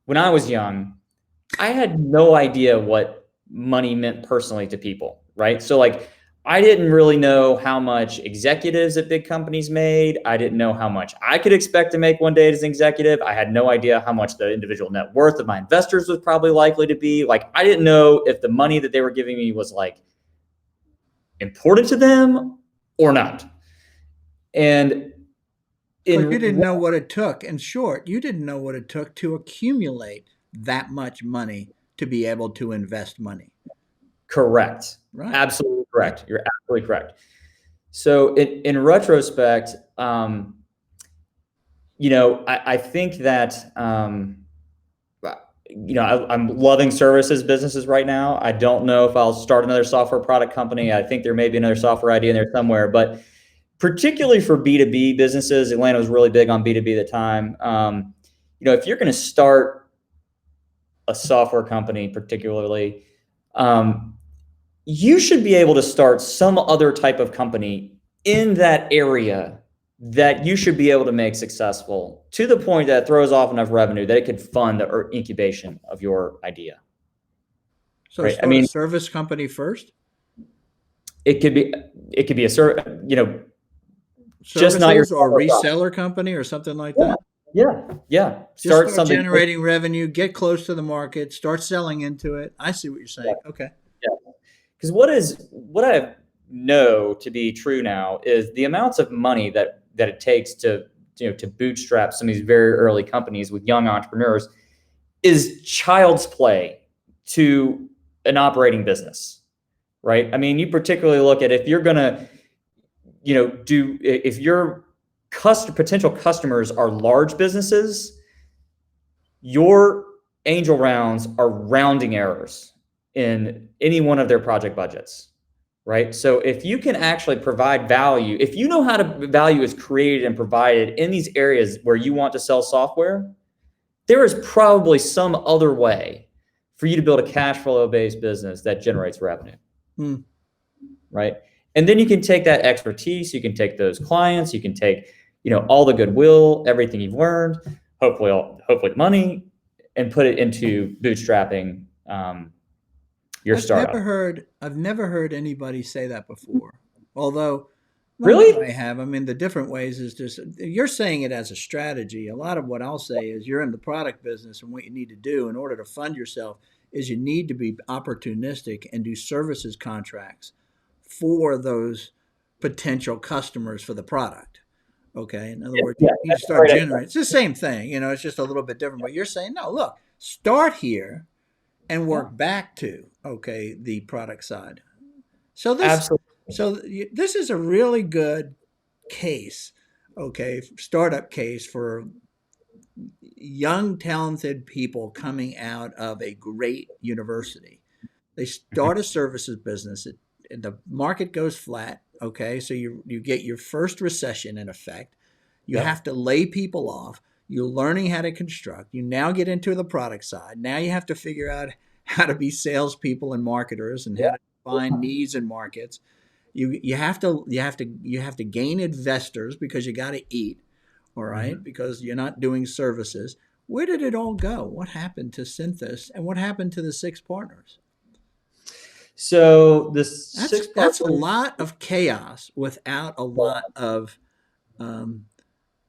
when I was young, I had no idea what money meant personally to people, right? So I didn't really know how much executives at big companies made. I didn't know how much I could expect to make one day as an executive. I had no idea how much the individual net worth of my investors was probably likely to be. I didn't know if the money that they were giving me was important to them or not. And you didn't know what it took. In short, you didn't know what it took to accumulate that much money to be able to invest money. Correct. Right. Absolutely correct. You're absolutely correct. So in retrospect, I think that, I'm loving services businesses right now. I don't know if I'll start another software product company. I think there may be another software idea in there somewhere, but particularly for B2B businesses, Atlanta was really big on B2B at the time. If you're going to start a software company, particularly, you should be able to start some other type of company in that area that you should be able to make successful to the point that it throws off enough revenue that it could fund the incubation of your idea. So right? Start a service company first? It could be a service, just not your or reseller company or something like that. Yeah. Start something generating revenue, get close to the market, start selling into it. I see what you're saying. Yeah. Okay. Yeah. Because what I know to be true now is the amounts of money that it takes to bootstrap some of these very early companies with young entrepreneurs is child's play to an operating business, right? I mean, you particularly look at if you're gonna if your potential customers are large businesses, your angel rounds are rounding errors in any one of their project budgets, right? So if you can actually provide value, if you know how to value is created and provided in these areas where you want to sell software, there is probably some other way for you to build a cash flow based business that generates revenue, right? And then you can take that expertise, you can take those clients, you can take, all the goodwill, everything you've learned, hopefully money, and put it into bootstrapping your startup. I've never heard anybody say that before. Although, really, I have. I mean, the different ways is just you're saying it as a strategy. A lot of what I'll say is you're in the product business, and what you need to do in order to fund yourself is you need to be opportunistic and do services contracts for those potential customers for the product. Okay. In other words, you start generating. It's the same thing. It's just a little bit different. But you're saying, no, look, start here and work back to the product side. So this is a really good case, startup case for young, talented people coming out of a great university. They start a services business. The market goes flat. So you get your first recession in effect. You have to lay people off. You're learning how to construct. You now get into the product side. Now you have to figure out how to be salespeople and marketers and how to find needs in markets. You have to gain investors because you got to eat, all right? Because you're not doing services. Where did it all go? What happened to Synthos and what happened to the 6 partners? So the That's a lot of chaos without a lot of um,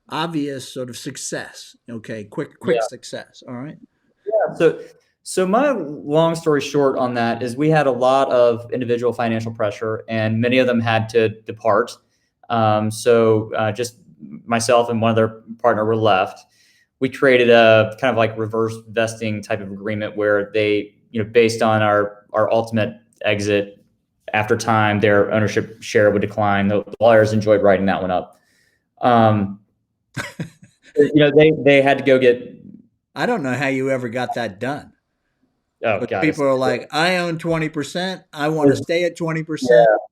obvious sort of success. Okay, quick yeah. success. All right. So my long story short on that is we had a lot of individual financial pressure, and many of them had to depart. Just myself and one other partner were left. We created a kind of like reverse vesting type of agreement where they, based on our ultimate exit after time, their ownership share would decline. The lawyers enjoyed writing that one up. Um, they had to go get. I don't know how you ever got that done. Oh But God, people are like, I own 20%. I want to it's stay at yeah, 20%,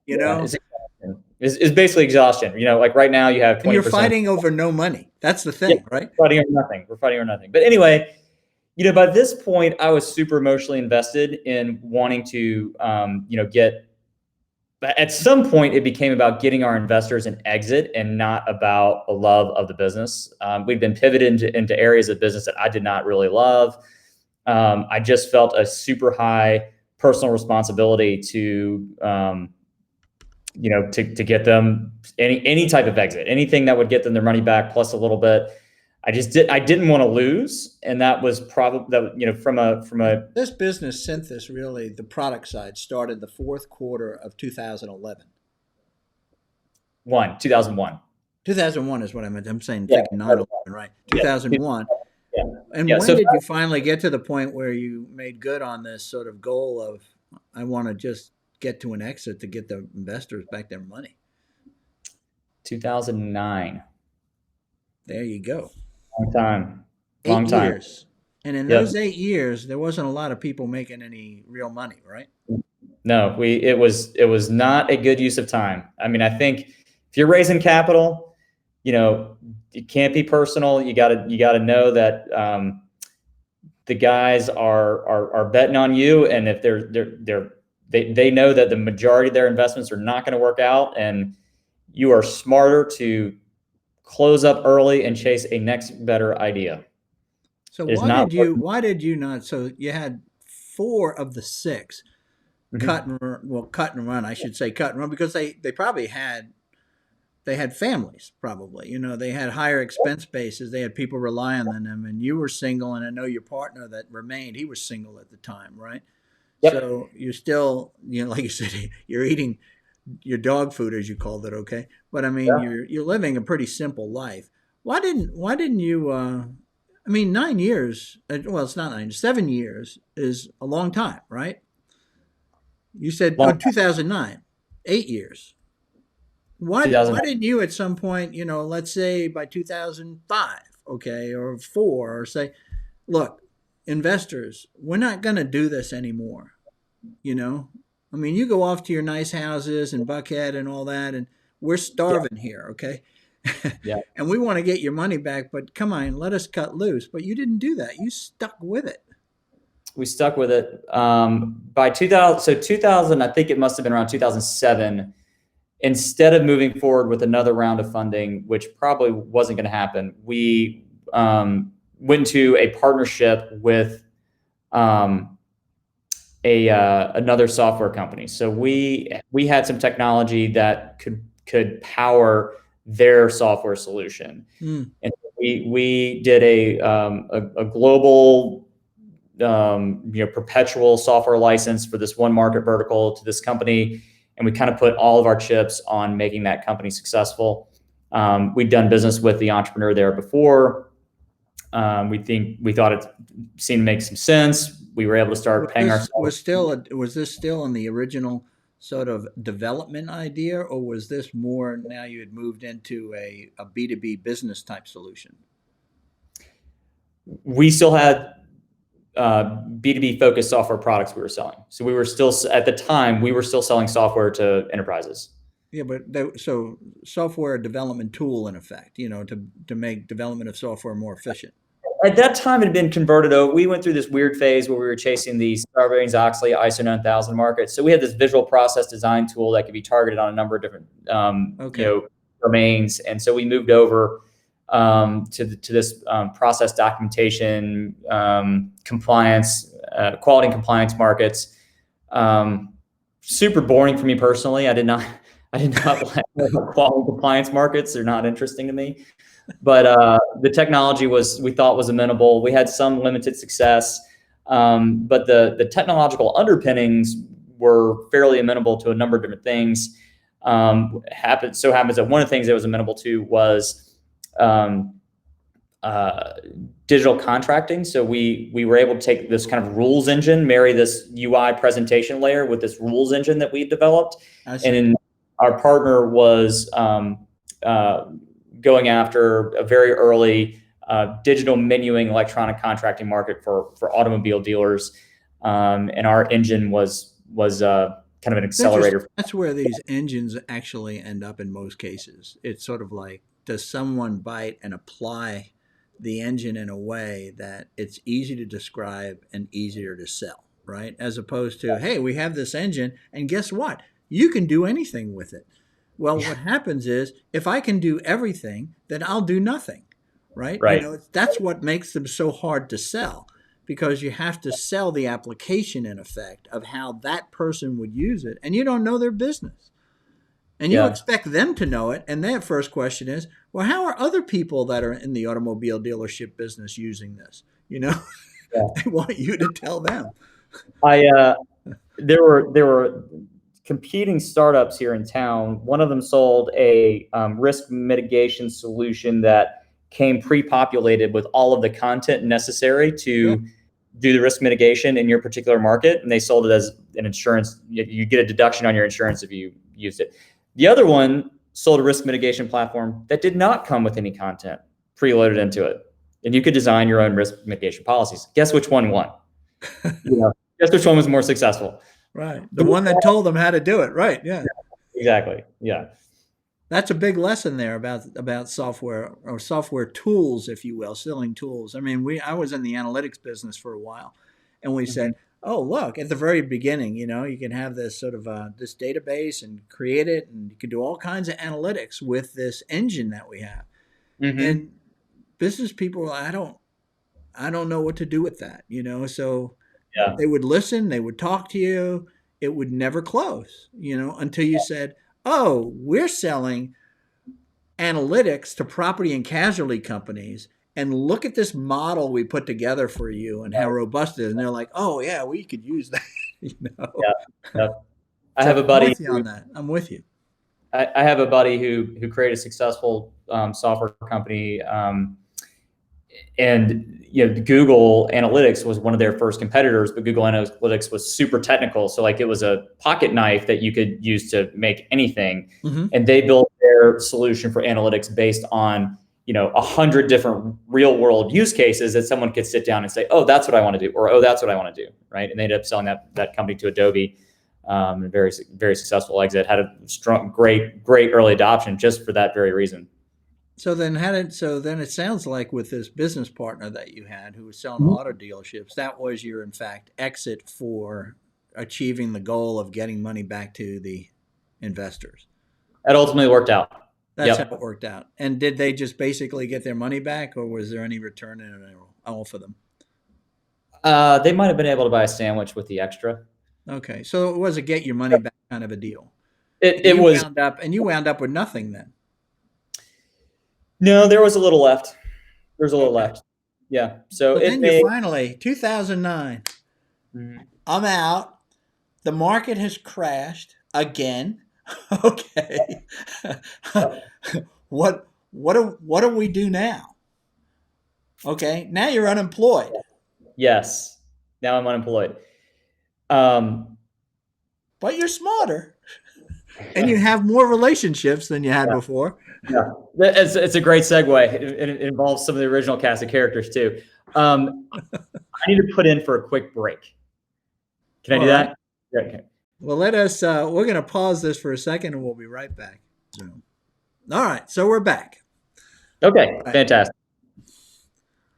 yeah. It's exhaustion. It's basically exhaustion. Like right now you have and you're 20%. fighting over no money. That's the Yeah, thing, right? we're fighting over nothing. We're fighting over nothing. But anyway, by this point, I was super emotionally invested in wanting to, get. At some point, it became about getting our investors an exit and not about a love of the business. We'd been pivoted into areas of business that I did not really love. I just felt a super high personal responsibility to get them any type of exit, anything that would get them their money back plus a little bit. I didn't want to lose, and that was probably that from a This business, Synthesis, really, the product side, started the fourth quarter of 2011. 2001. 2001 is what I meant. I'm saying, Yeah, thinking 9/11, right? yeah, 2001. yeah, And yeah. when So did you finally get to the point where you made good on this sort of goal of, I want to just get to an exit to get the investors back their money? 2009. There you go. Long time. Eight Long time. years. And in Yep. those 8 years, there wasn't a lot of people making any real money, right? No, it was not a good use of time. I mean, I think if you're raising capital, it can't be personal. You gotta know that the guys are betting on you, and if they know that the majority of their investments are not going to work out, and you are smarter to close up early and chase a next better idea. So It is why not did you not? So you had four of the six working. cut and run. I should say cut and run because they probably had families probably. They had higher expense bases. They had people relying on them, and you were single. And I know your partner that remained, he was single at the time, right? Yep. So you're still, like you said, you're eating your dog food as you called it, okay? But I mean, Yeah. you're living a pretty simple life. Why didn't you? I mean, 9 years. Well, it's not 9. 7 years is a long time, right? You said, Long 2009, 8 years. Why 2000. why didn't you at some point, let's say by 2005, okay, or four, or say, look, investors, we're not going to do this anymore. You know, I mean, you go off to your nice houses and Buckhead and all that, and we're Yeah. starving here, okay? Yeah. And we want to get your money back, but come on, let us cut loose. But you didn't do that. You stuck with it. We stuck with it. By 2000, so 2000, I think it must have been around 2007. Instead of moving forward with another round of funding, which probably wasn't going to happen, we went into a partnership with another software company. So we had some technology that could power their software solution, and we did a global perpetual software license for this one market vertical to this company, and we kind of put all of our chips on making that company successful. We'd done business with the entrepreneur there before. We thought it seemed to make some sense. We were able to start paying ourselves. Was this still in the original sort of development idea, or was this more now you had moved into a B2B business type solution? We still had B2B focused software products we were selling. So we were still, at the time, we were still selling software to enterprises. Yeah, but so software development tool in effect, to make development of software more efficient. At that time, it had been converted over. We went through this weird phase where we were chasing the Sarbanes-Oxley ISO 9000 market. So we had this visual process design tool that could be targeted on a number of different domains. And so we moved over to this process documentation, compliance, quality and compliance markets. super boring for me personally. I did not like quality compliance markets. They're not interesting to me. But the technology we thought was amenable. We had some limited success, but the technological underpinnings were fairly amenable to a number of different things. Happens that one of the things it was amenable to was um, digital contracting. So we were able to take this kind of rules engine, marry this UI presentation layer with this rules engine that we developed, and our partner was going after a very early digital menuing electronic contracting market for automobile dealers, and our engine was kind of an accelerator. That's where these engines actually end up in most cases. It's sort of like, does someone bite and apply the engine in a way that it's easy to describe and easier to sell, right? As opposed to, hey, we have this engine, and guess what? You can do anything with it. Well, what happens is, if I can do everything, then I'll do nothing, right? Right. That's what makes them so hard to sell, because you have to sell the application, in effect, of how that person would use it, and you don't know their business. And you expect them to know it, and their first question is, well, how are other people that are in the automobile dealership business using this? They want you to tell them. There were competing startups here in town. One of them sold a risk mitigation solution that came pre-populated with all of the content necessary to do the risk mitigation in your particular market, and they sold it as an insurance. You get a deduction on your insurance if you used it. The other one sold a risk mitigation platform that did not come with any content preloaded into it, and you could design your own risk mitigation policies. Guess which one won? Guess which one was more successful? Right, the one that told them how to do it. Right, yeah, exactly, yeah. That's a big lesson there about software, or software tools, if you will, selling tools. I mean, I was in the analytics business for a while, and we said, oh, look, at the very beginning, you can have this sort of this database and create it, and you can do all kinds of analytics with this engine that we have. And business people, I don't know what to do with that, so they would listen, they would talk to you, it would never close, until you said, oh, we're selling analytics to property and casualty companies, and look at this model we put together for you and how robust it is. And they're like, oh, yeah, we could use that. I have a buddy. I'm with you on that. I'm with you. I have a buddy who created a successful software company, and Google Analytics was one of their first competitors, but Google Analytics was super technical. So like, it was a pocket knife that you could use to make anything. And they built their solution for analytics based on 100 different real world use cases that someone could sit down and say, oh, that's what I want to do, or oh, that's what I want to do, right? And they ended up selling that company to Adobe. Very, very successful exit, had a strong, great early adoption just for that very reason. So then it sounds like, with this business partner that you had who was selling auto dealerships, that was your, in fact, exit for achieving the goal of getting money back to the investors. That ultimately worked out. That's how it worked out. And did they just basically get their money back, or was there any return in it all for them? They might have been able to buy a sandwich with the extra. Okay, so it was a get your money back kind of a deal. You wound up with nothing then. No, there was a little left. There's a little left. Yeah. So then you finally, 2009, I'm out. The market has crashed again. Okay. What do we do now? Okay. Now you're unemployed. Yes. Now I'm unemployed. But you're smarter, and you have more relationships than you had before. Yeah, it's a great segue. It involves some of the original cast of characters too. I need to put in for a quick break. Can I do that? Yeah, okay. Well, we're going to pause this for a second, and we'll be right back. All right, so we're back. Okay, fantastic.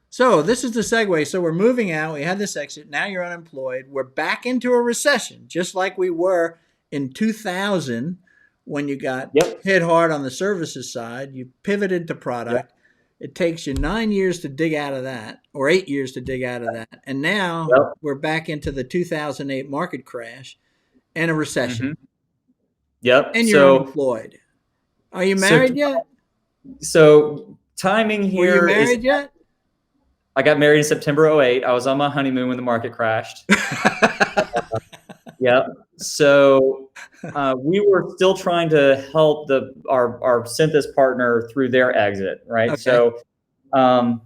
So this is the segue. So we're moving out. We had this exit. Now you're unemployed. We're back into a recession, just like we were in 2000 when you got hit hard on the services side. You pivoted to product. It takes you 9 years to dig out of that, or 8 years to dig out of that. And now we're back into the 2008 market crash. and a recession, Hmm. Yep. and you're unemployed. Are you So, married yet? so timing Were you here is married yet? I got married in September '08. I was on my honeymoon when the market crashed. Yep. So we were still trying to help our Synthesis partner through their exit, right? Okay. So the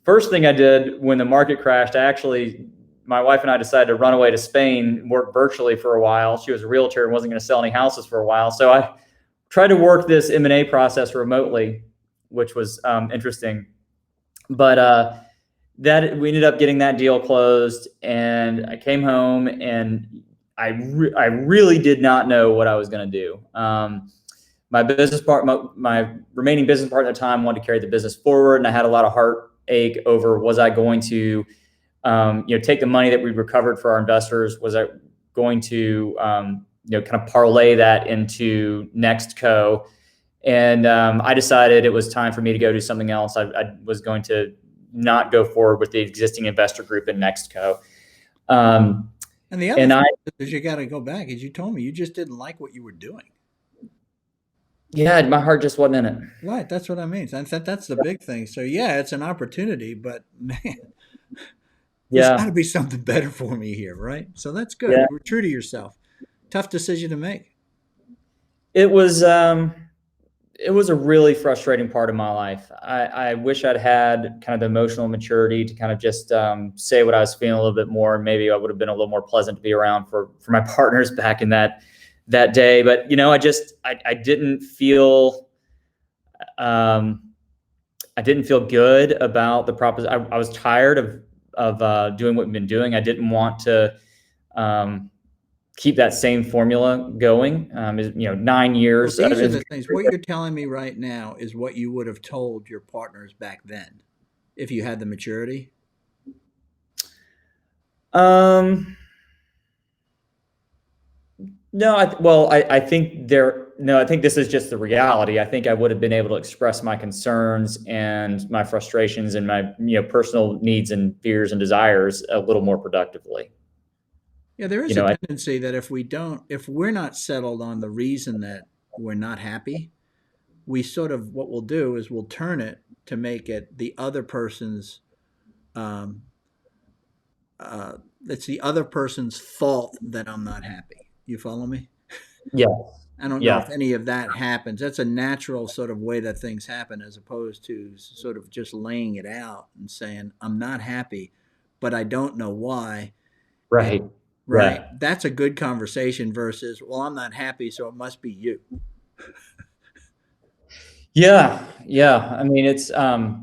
first thing I did when the market crashed, my wife and I decided to run away to Spain, work virtually for a while. She was a realtor and wasn't going to sell any houses for a while. So I tried to work this M&A process remotely, which was interesting. But that we ended up getting that deal closed, and I came home, and I really did not know what I was going to do. My remaining business partner at the time wanted to carry the business forward, and I had a lot of heartache over, was I going to take the money that we recovered for our investors? Was I going to kind of parlay that into NextCo? And I decided it was time for me to go do something else. I was going to not go forward with the existing investor group in NextCo. And the other And thing is you got to go back, as you told me, you just didn't like what you were doing. yeah, my heart just wasn't in it. Right. That's what I mean. That's the big thing. So yeah, it's an opportunity, but man, there's got to Yeah, be something better for me here, right? So that's good. yeah. You were true to yourself. Tough decision to make. It was um, it was a really frustrating part of my life. I wish I'd had kind of the emotional maturity to kind of just say what I was feeling a little bit more, and maybe I would have been a little more pleasant to be around for my partners back in that day. But I didn't feel um, I didn't feel good about the proposition. I was tired of doing what we've been doing. I didn't want to um, keep that same formula going. 9 years. These are the things. What you're telling me right now is what you would have told your partners back then if you had the maturity. Um, no, I think no, I think this is just the reality. I think I would have been able to express my concerns and my frustrations and my personal needs and fears and desires a little more productively. Yeah, there You is a know, I, tendency that if we're not settled on the reason that we're not happy, we sort of, what we'll do is we'll turn it to make it the other person's, um, uh, it's the other person's fault that I'm not happy. You follow me? yeah, I don't know if yeah, any of that happens. That's a natural sort of way that things happen, as opposed to sort of just laying it out and saying, I'm not happy, but I don't know why. And, right, right. yeah, That's a good conversation versus, well, I'm not happy, so it must be you. yeah, yeah. I mean, it's I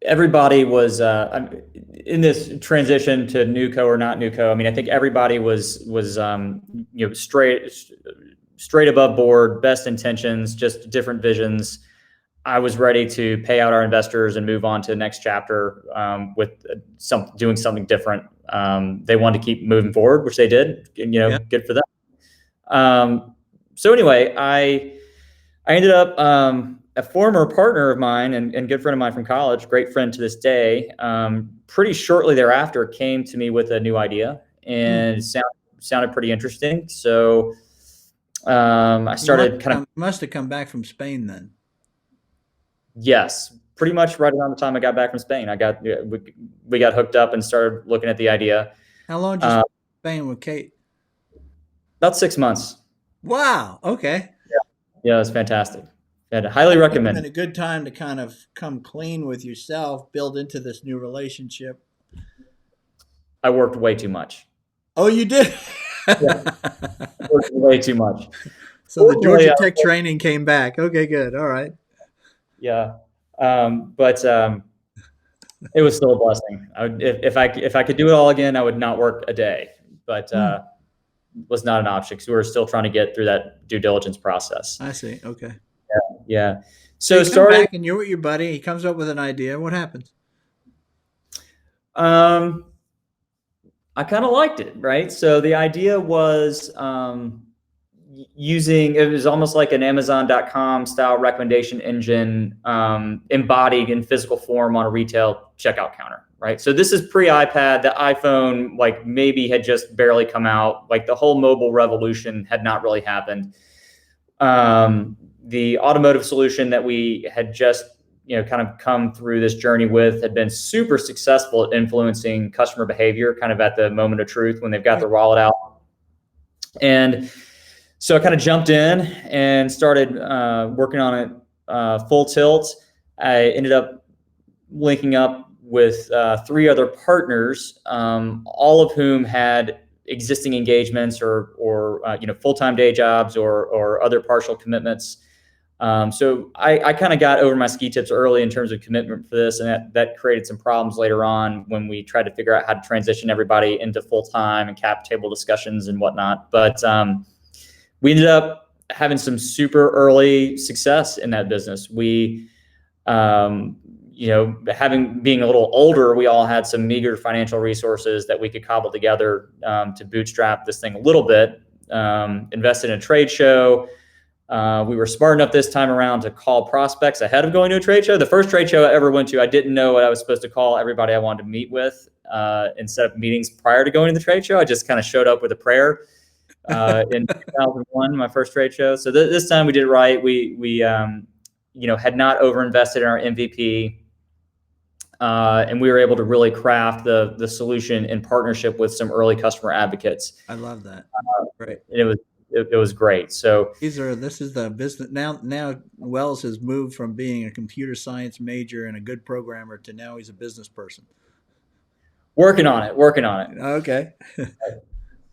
everybody was in this transition to NewCo or not NewCo. I mean, I think everybody was straight above board, best intentions, just different visions. I was ready to pay out our investors and move on to the next chapter with doing something different. They wanted to keep moving forward, which they did. Yeah. Good for them. So anyway, I ended up a former partner of mine and good friend of mine from college, great friend to this day. Pretty shortly thereafter, came to me with a new idea, Hmm. and it sounded pretty interesting. So I You must started have kind of, come back from Spain then. yes, pretty much right around the time I got back from Spain. We got hooked up and started looking at the idea. How long did you Uh, spend in Spain with Kate? about 6 months. Wow. Okay. Yeah, it was fantastic. I'd highly That must have recommend been it. a good time to kind of come clean with yourself, build into this new relationship. I worked way too much. Oh, you did? Yeah, I worked way too much. So the Fortunately, Georgia Tech training came back. Okay, good. All right. yeah, but it was still a blessing. If I could do it all again, I would not work a day, but Hmm. was not an option because we were still trying to get through that due diligence process. I see. Okay. Yeah. So So you come started. back and you're with your buddy. He comes up with an idea. What happens? Um, I kind of liked it, right? So the idea was, using, it was almost like an Amazon.com style recommendation engine, embodied in physical form on a retail checkout counter, right? So this is pre-iPad. The iPhone like maybe had just barely come out. Like the whole mobile revolution had not really happened. The automotive solution that we had just kind of come through this journey with had been super successful at influencing customer behavior kind of at the moment of truth when they've got their wallet out. And so I kind of jumped in and started working on it full tilt. I ended up linking up with 3 other partners, all of whom had existing engagements or full-time day jobs or other partial commitments. So I kind of got over my ski tips early in terms of commitment for this, and that created some problems later on when we tried to figure out how to transition everybody into full-time and cap table discussions and whatnot. But we ended up having some super early success in that business. We, being a little older, we all had some meager financial resources that we could cobble together to bootstrap this thing a little bit, invested in a trade show. We were smart enough this time around to call prospects ahead of going to a trade show. The first trade show I ever went to, I didn't know what I was supposed to call everybody I wanted to meet with and set up meetings prior to going to the trade show. I just kind of showed up with a prayer in 2001, my first trade show. So this time we did it right. We had not overinvested in our MVP, and we were able to really craft the solution in partnership with some early customer advocates. I love that. Right. It was great. So this is the business now. Wells has moved from being a computer science major and a good programmer to now he's a business person. Working on it. Okay.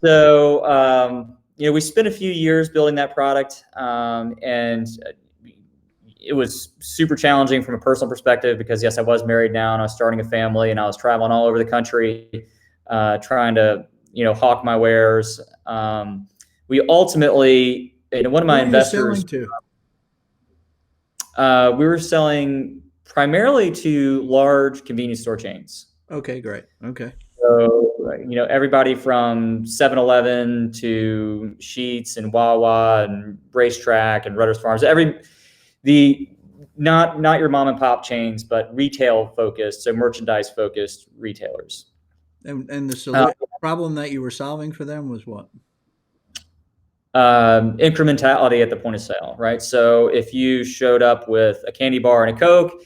So we spent a few years building that product, and it was super challenging from a personal perspective because yes, I was married now and I was starting a family and I was traveling all over the country, trying to hawk my wares. We ultimately, one of my investors, we were selling primarily to large convenience store chains. Okay, great. Okay. So, everybody from 7-Eleven to Sheetz and Wawa and Racetrack and Rutter's Farms, not your mom and pop chains, but retail focused, so merchandise focused retailers. And the problem that you were solving for them was what? Incrementality at the point of sale, right? So if you showed up with a candy bar and a Coke,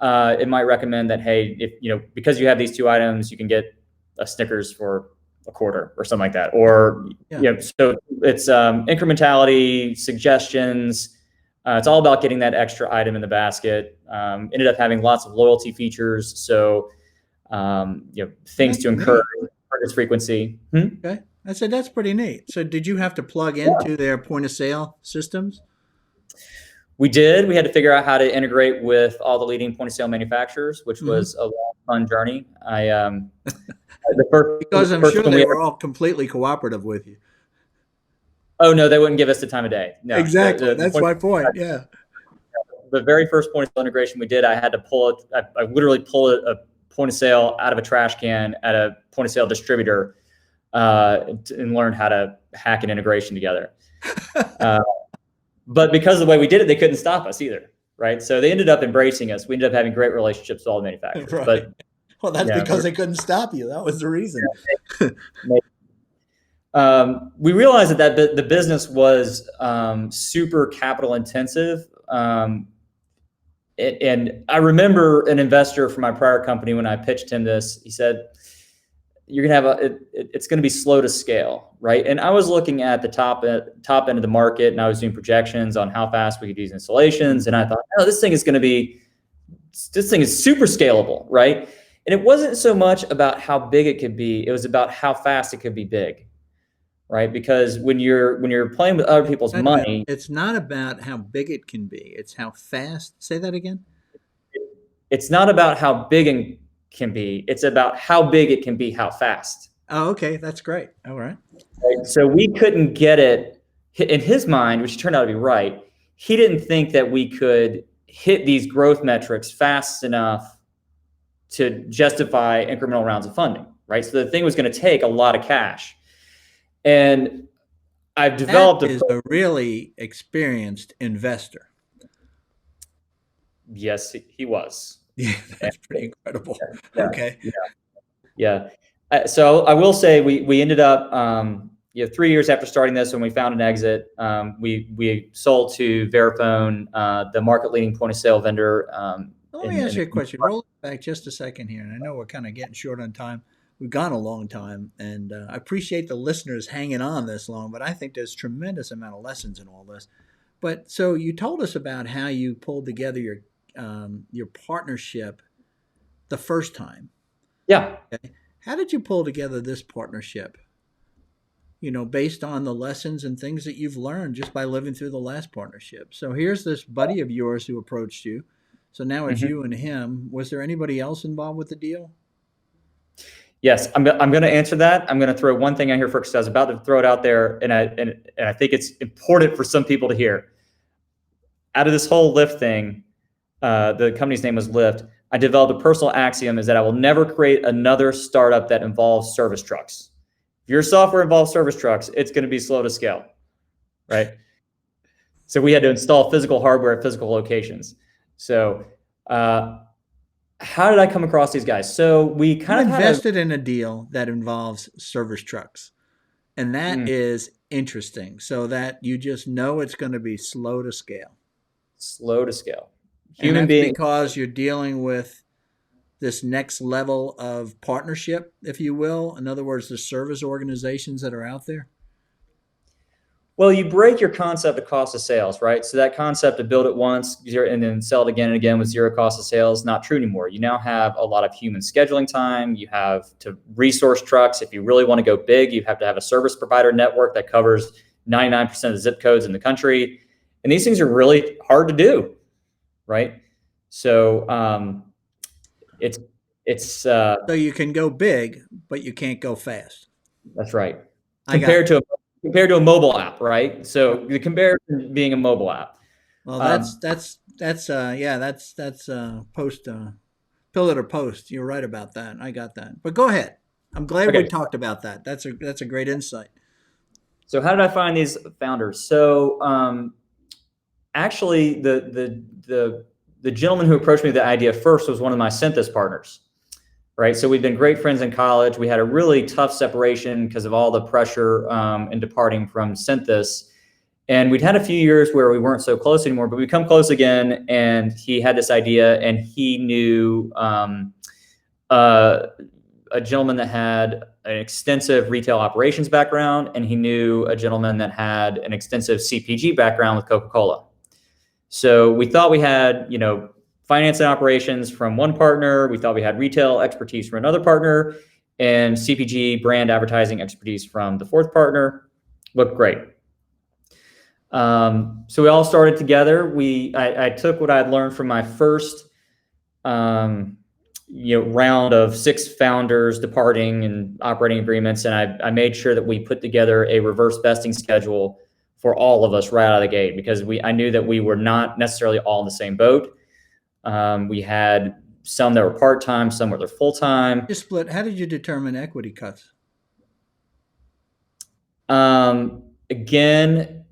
it might recommend that, hey, if because you have these 2 items, you can get a Snickers for a quarter or something like that. Or so it's incrementality, suggestions. It's all about getting that extra item in the basket. Ended up having lots of loyalty features, so things to encourage purchase frequency. Okay. I said, that's pretty neat. So did you have to plug into their point of sale systems? We did. We had to figure out how to integrate with all the leading point of sale manufacturers, which was a long, fun journey. Because I'm sure they were all completely cooperative with you. Oh, no, they wouldn't give us the time of day. No, exactly. That's my point. Yeah. The very first point of sale integration we did, I had to pull it. I literally pulled a point of sale out of a trash can at a point of sale distributor. And learned how to hack an integration together. But because of the way we did it, they couldn't stop us either, right? So they ended up embracing us. We ended up having great relationships with all the manufacturers. Right. But well, that's because they couldn't stop you. That was the reason. We realized that the business was super capital intensive. And I remember an investor from my prior company, when I pitched him this, he said, you're going to have it's going to be slow to scale, right? And I was looking at the top end of the market, and I was doing projections on how fast we could use installations. And I thought, this thing is super scalable, right? And it wasn't so much about how big it could be. It was about how fast it could be big, right? Because when you're playing with other people's money, it's not about how big it can be. It's how fast. Say that again. It's not about how big and can be. It's about how big it can be, how fast. Oh, okay. That's great. All right. So we couldn't get it in his mind, which turned out to be right. He didn't think that we could hit these growth metrics fast enough to justify incremental rounds of funding, right? So the thing was going to take a lot of cash. And I've That developed a is a really experienced investor. yes, he was. Yeah, And, that's pretty incredible. yeah, Okay. yeah, yeah. So I will say we ended up 3 years after starting this, when we found an exit, we sold to Verifone, the market leading point of sale vendor. Let me ask you a question. Roll it back just a second here. And I know we're kind of getting short on time. We've gone a long time, and I appreciate the listeners hanging on this long, but I think there's tremendous amount of lessons in all this. But so you told us about how you pulled together your partnership the first time. Yeah. Okay. How did you pull together this partnership? Based on the lessons and things that you've learned just by living through the last partnership. So here's this buddy of yours who approached you. So now it's Mhm. you and him. Was there anybody else involved with the deal? Yes, I'm going to answer that. I'm going to throw one thing out here first, because I was about to throw it out there, and I think it's important for some people to hear. Out of this whole Lyft thing, the company's name was Lyft. I developed a personal axiom, is that I will never create another startup that involves service trucks. If your software involves service trucks, it's going to be slow to scale, right? So we had to install physical hardware at physical locations. So how did I come across these guys? So we You kind of had a invested in a deal that involves service trucks, and that is interesting. So that you just know it's going to be slow to scale. slow to scale. And Human that's being, because you're dealing with this next level of partnership, if you will. In other words, the service organizations that are out there. well, you break your concept of cost of sales, right? So that concept of build it once and then sell it again and again with zero cost of sales is not true anymore. You now have a lot of human scheduling time. You have to resource trucks. If you really want to go big, you have to have a service provider network that covers 99% of the zip codes in the country. And these things are really hard to do, right? So it's it's So you can go big, but you can't go fast. that's right. I got Compared to a mobile app, right? So the comparison being a mobile app. Well, Um, that's post pillar to post. You're right about that. I got that. But go ahead. I'm glad we okay, talked about that. That's a great insight. so how did I find these founders? So actually, the gentleman who approached me with the idea first was one of my Synthesis partners, right? So we've been great friends in college. We had a really tough separation because of all the pressure in departing from Synthesis. And we'd had a few years where we weren't so close anymore, but we come close again. And he had this idea, and he knew uh, a gentleman that had an extensive retail operations background, and he knew a gentleman that had an extensive CPG background with Coca-Cola. So we thought we had, finance and operations from one partner. We thought we had retail expertise from another partner, and CPG brand advertising expertise from the fourth partner. Looked great. So we all started together. I took what I had learned from my first, round of 6 founders departing and operating agreements, and I made sure that we put together a reverse vesting schedule for all of us right out of the gate, because I knew that we were not necessarily all in the same boat. We had some that were part-time, some were full-time. You split. How did you determine equity cuts? Again,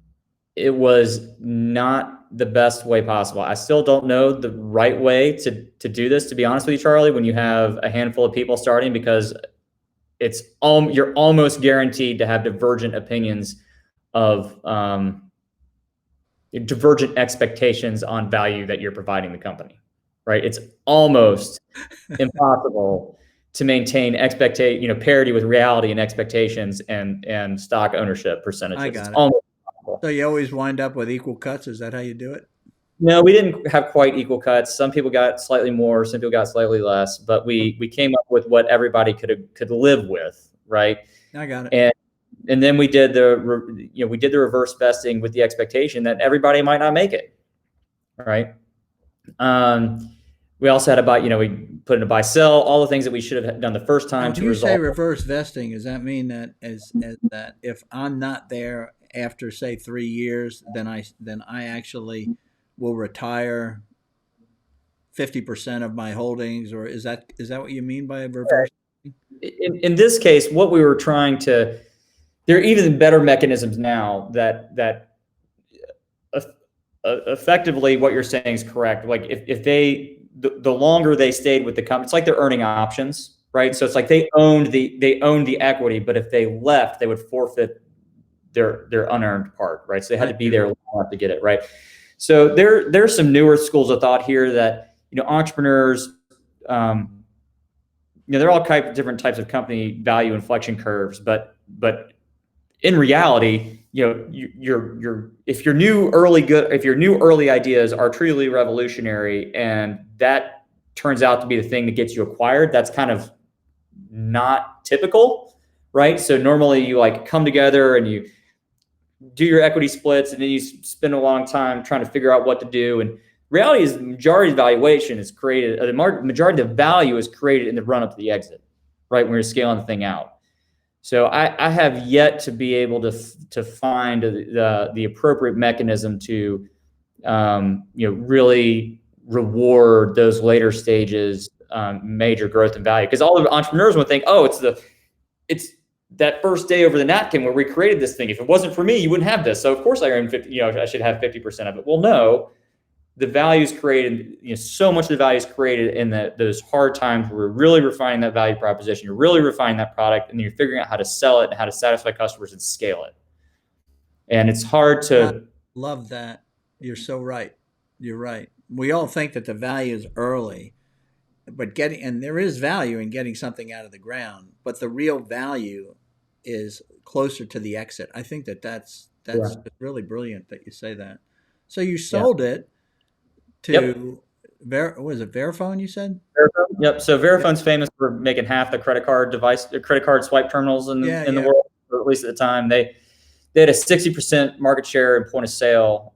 it was not the best way possible. I still don't know the right way to do this, to be honest with you, Charlie, when you have a handful of people starting, because you're almost guaranteed to have divergent opinions of divergent expectations on value that you're providing the company, right? It's almost impossible to maintain parity with reality and expectations and stock ownership percentages. I It's got it. almost impossible. So you always wind up with equal cuts. Is that how you do it? No, we didn't have quite equal cuts. Some people got slightly more, some people got slightly less, but we came up with what everybody could live with, right? I got it. And then we did the reverse vesting with the expectation that everybody might not make it, right? We also had a buy, we put in a buy sell, all the things that we should have done the first time When to you resolve. say reverse vesting, does that mean that as that if I'm not there after say 3 years, then I actually will retire 50% of my holdings, or is that what you mean by reverse? In this case, what we were trying to there are even better mechanisms now that effectively what you're saying is correct. Like if the longer they stayed with the company, it's like they're earning options, right? So it's like they owned the equity, but if they left, they would forfeit their unearned part, right? So they had to be there long enough to get it, right? So there's some newer schools of thought here that, entrepreneurs, they're all different types of company value inflection curves, but in reality, if your new early ideas are truly revolutionary and that turns out to be the thing that gets you acquired, that's kind of not typical, right? So normally you like come together and you do your equity splits and then you spend a long time trying to figure out what to do. And reality is the majority of valuation is created, the majority of the value is created in the run up to the exit, right? When you're scaling the thing out. So I have yet to be able to find the appropriate mechanism to really reward those later stages major growth and value, because all the entrepreneurs would think, oh, it's that first day over the napkin where we created this thing. If it wasn't for me, you wouldn't have this. So of course I earned 50. I should have 50% of it. Well, no. The value is created, so much of the value is created in those hard times where we're really refining that value proposition, you're really refining that product, and you're figuring out how to sell it and how to satisfy customers and scale it. And it's hard to... I love that. You're so right. You're right. We all think that the value is early, but there is value in getting something out of the ground, but the real value is closer to the exit. I think that's really brilliant that you say that. So you sold it to was it Verifone, you said? Verifone? Yep. So Verifone's famous for making half the credit card swipe terminals in the world, or at least at the time. They had a 60% market share in point of sale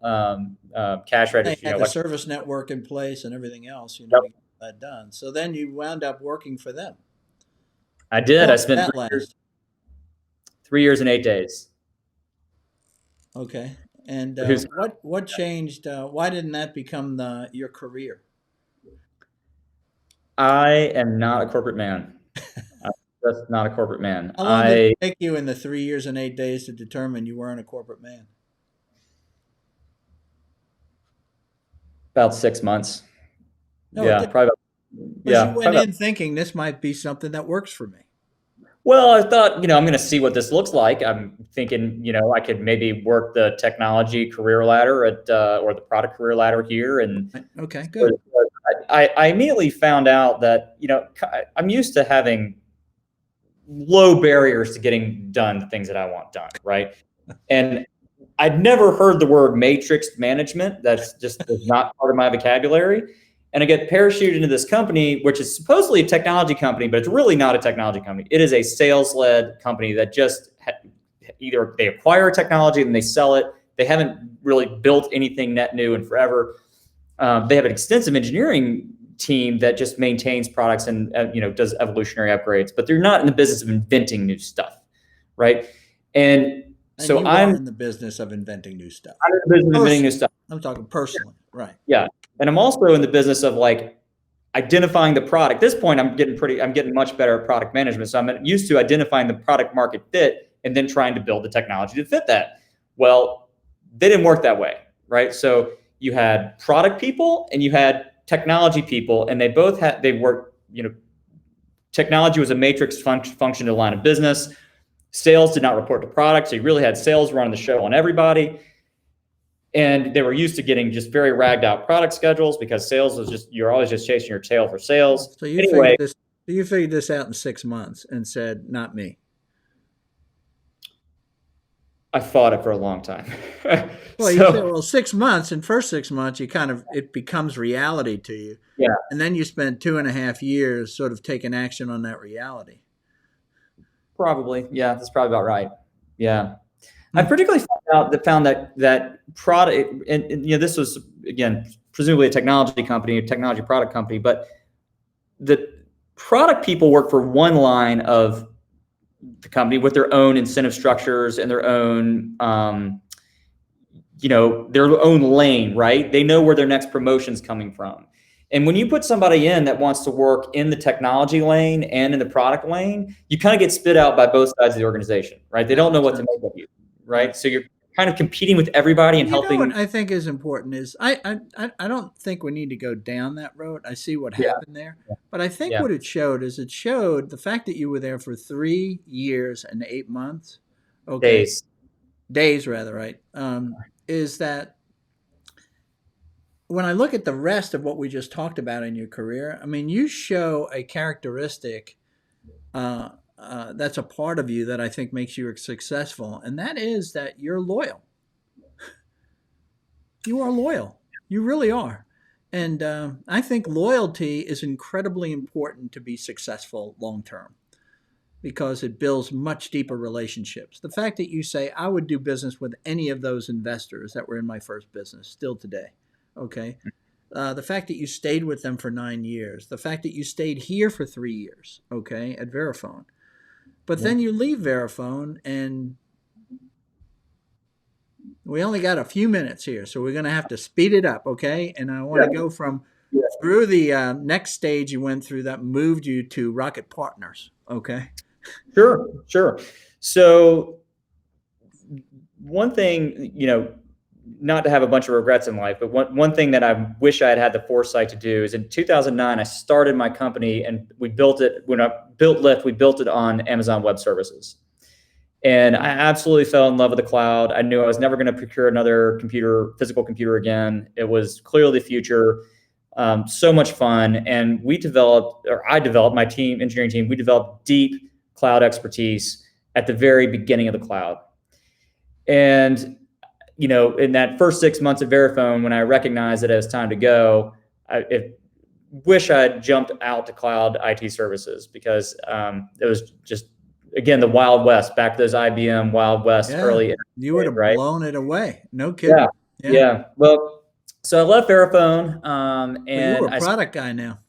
cash register. They had the service network in place and everything else, to get that done. So then you wound up working for them. I did. I spent 3 years and 8 days. Okay. And what changed? Why didn't that become your career? I am not a corporate man. I'm just not a corporate man. How long did it take you in the 3 years and 8 days to determine you weren't a corporate man? About 6 months. No, probably. You went in thinking this might be something that works for me. Well, I thought, I'm going to see what this looks like. I'm thinking, I could maybe work the technology career ladder or the product career ladder here. And okay, good. I immediately found out that, I'm used to having low barriers to getting done the things that I want done, right? And I'd never heard the word matrix management. That's just not part of my vocabulary. And I get parachuted into this company, which is supposedly a technology company, but it's really not a technology company. It is a sales-led company that just either they acquire technology and they sell it. They haven't really built anything net new in forever. They have an extensive engineering team that just maintains products and does evolutionary upgrades, but they're not in the business of inventing new stuff, right? And so I'm in the business of inventing new stuff. I'm in the business of inventing new stuff. I'm talking personally, right? Yeah. And I'm also in the business of identifying the product. At this point, I'm getting much better at product management. So I'm used to identifying the product market fit and then trying to build the technology to fit that. Well, they didn't work that way, right? So you had product people and you had technology people, and they worked, technology was a matrix function to the line of business. Sales did not report to product. So you really had sales running the show on everybody. And they were used to getting just very ragged out product schedules because sales was you're always just chasing your tail for sales. So you figured this out in 6 months and said, not me. I fought it for a long time. Well, you said, 6 months, and first 6 months, it becomes reality to you. Yeah. And then you spend 2.5 years sort of taking action on that reality. Probably. Yeah, that's probably about right. Yeah. I particularly found that product, and this was, again, presumably a technology product company, but the product people work for one line of the company with their own incentive structures and their own, their own lane, right? They know where their next promotion's coming from. And when you put somebody in that wants to work in the technology lane and in the product lane, you kind of get spit out by both sides of the organization, right? They don't know what to make of you, right? So you're kind of competing with everybody and You know what helping. I think is important is I don't think we need to go down that road. I see what Yeah, happened there. But I think yeah, what it showed is it showed the fact that you were there for 3 years and 8 months, okay, days. days rather, right? Is that when I look at the rest of what we just talked about in your career, I mean, you show a characteristic that's a part of you that I think makes you successful, and that is that you're loyal. You are loyal. You really are. And I think loyalty is incredibly important to be successful long term because it builds much deeper relationships. The fact that you say, I would do business with any of those investors that were in my first business still today, okay? The fact that you stayed with them for 9 years, the fact that you stayed here for 3 years, okay, at Verifone. But Yeah. then you leave Verifone and we only got a few minutes here, so we're going to have to speed it up, okay? And I want to go from Yeah. through the next stage you went through that moved you to Rocket Partners, okay? Sure, sure. So one thing, not to have a bunch of regrets in life, but one thing that I wish I had had the foresight to do is in 2009, I started my company and we built it. When I built Lyft, we built it on Amazon Web Services. And I absolutely fell in love with the cloud. I knew I was never going to procure another physical computer again. It was clearly the future. So much fun. And I developed my engineering team, we developed deep cloud expertise at the very beginning of the cloud. And, in that first 6 months of Verifone, when I recognized that it was time to go, I wish I had jumped out to cloud IT services because it was just, again, the Wild West, back to those IBM Wild West Yeah, early, you would have right? blown it away. No Yeah, kidding. Yeah, yeah. Well, so I left Verifone, but you were and a product guy now.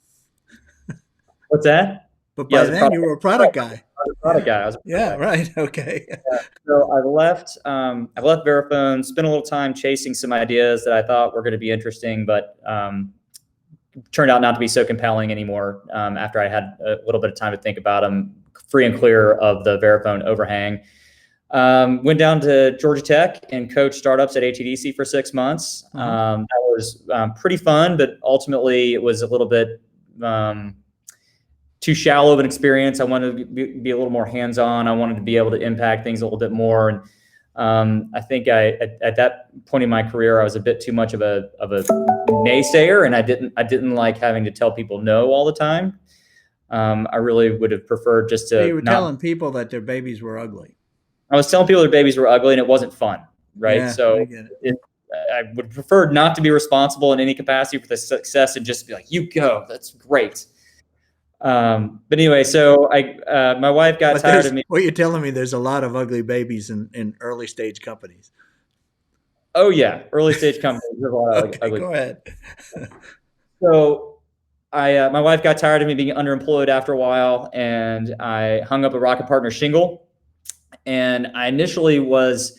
what's that? But Yeah, I by was a then product, you were a product guy. I was a product Yeah, guy. I was a yeah, product guy. right. Okay. Yeah. So I left. I left Verifone. Spent a little time chasing some ideas that I thought were going to be interesting, but turned out not to be so compelling anymore. After I had a little bit of time to think about them, free and clear of the Verifone overhang. Went down to Georgia Tech and coached startups at ATDC for 6 months. That was pretty fun, but ultimately it was a little bit too shallow of an experience. I wanted to be a little more hands-on. I wanted to be able to impact things a little bit more. And I think at that point in my career, I was a bit too much of a naysayer, and I didn't like having to tell people no all the time. I really would have preferred just So to you were not. telling people that their babies were ugly. I was telling people their babies were ugly, and it wasn't fun, right? Yeah, I So get it. I would prefer not to be responsible in any capacity for the success and just be like, "You go, that's great." But anyway, so my wife got But tired of there's me. what you're telling me. There's a lot of ugly babies in early stage companies. Oh yeah, early stage companies. There's a lot of Okay, ugly. go ahead. So my wife got tired of me being underemployed after a while, and I hung up a Rocket Partner shingle. And I initially was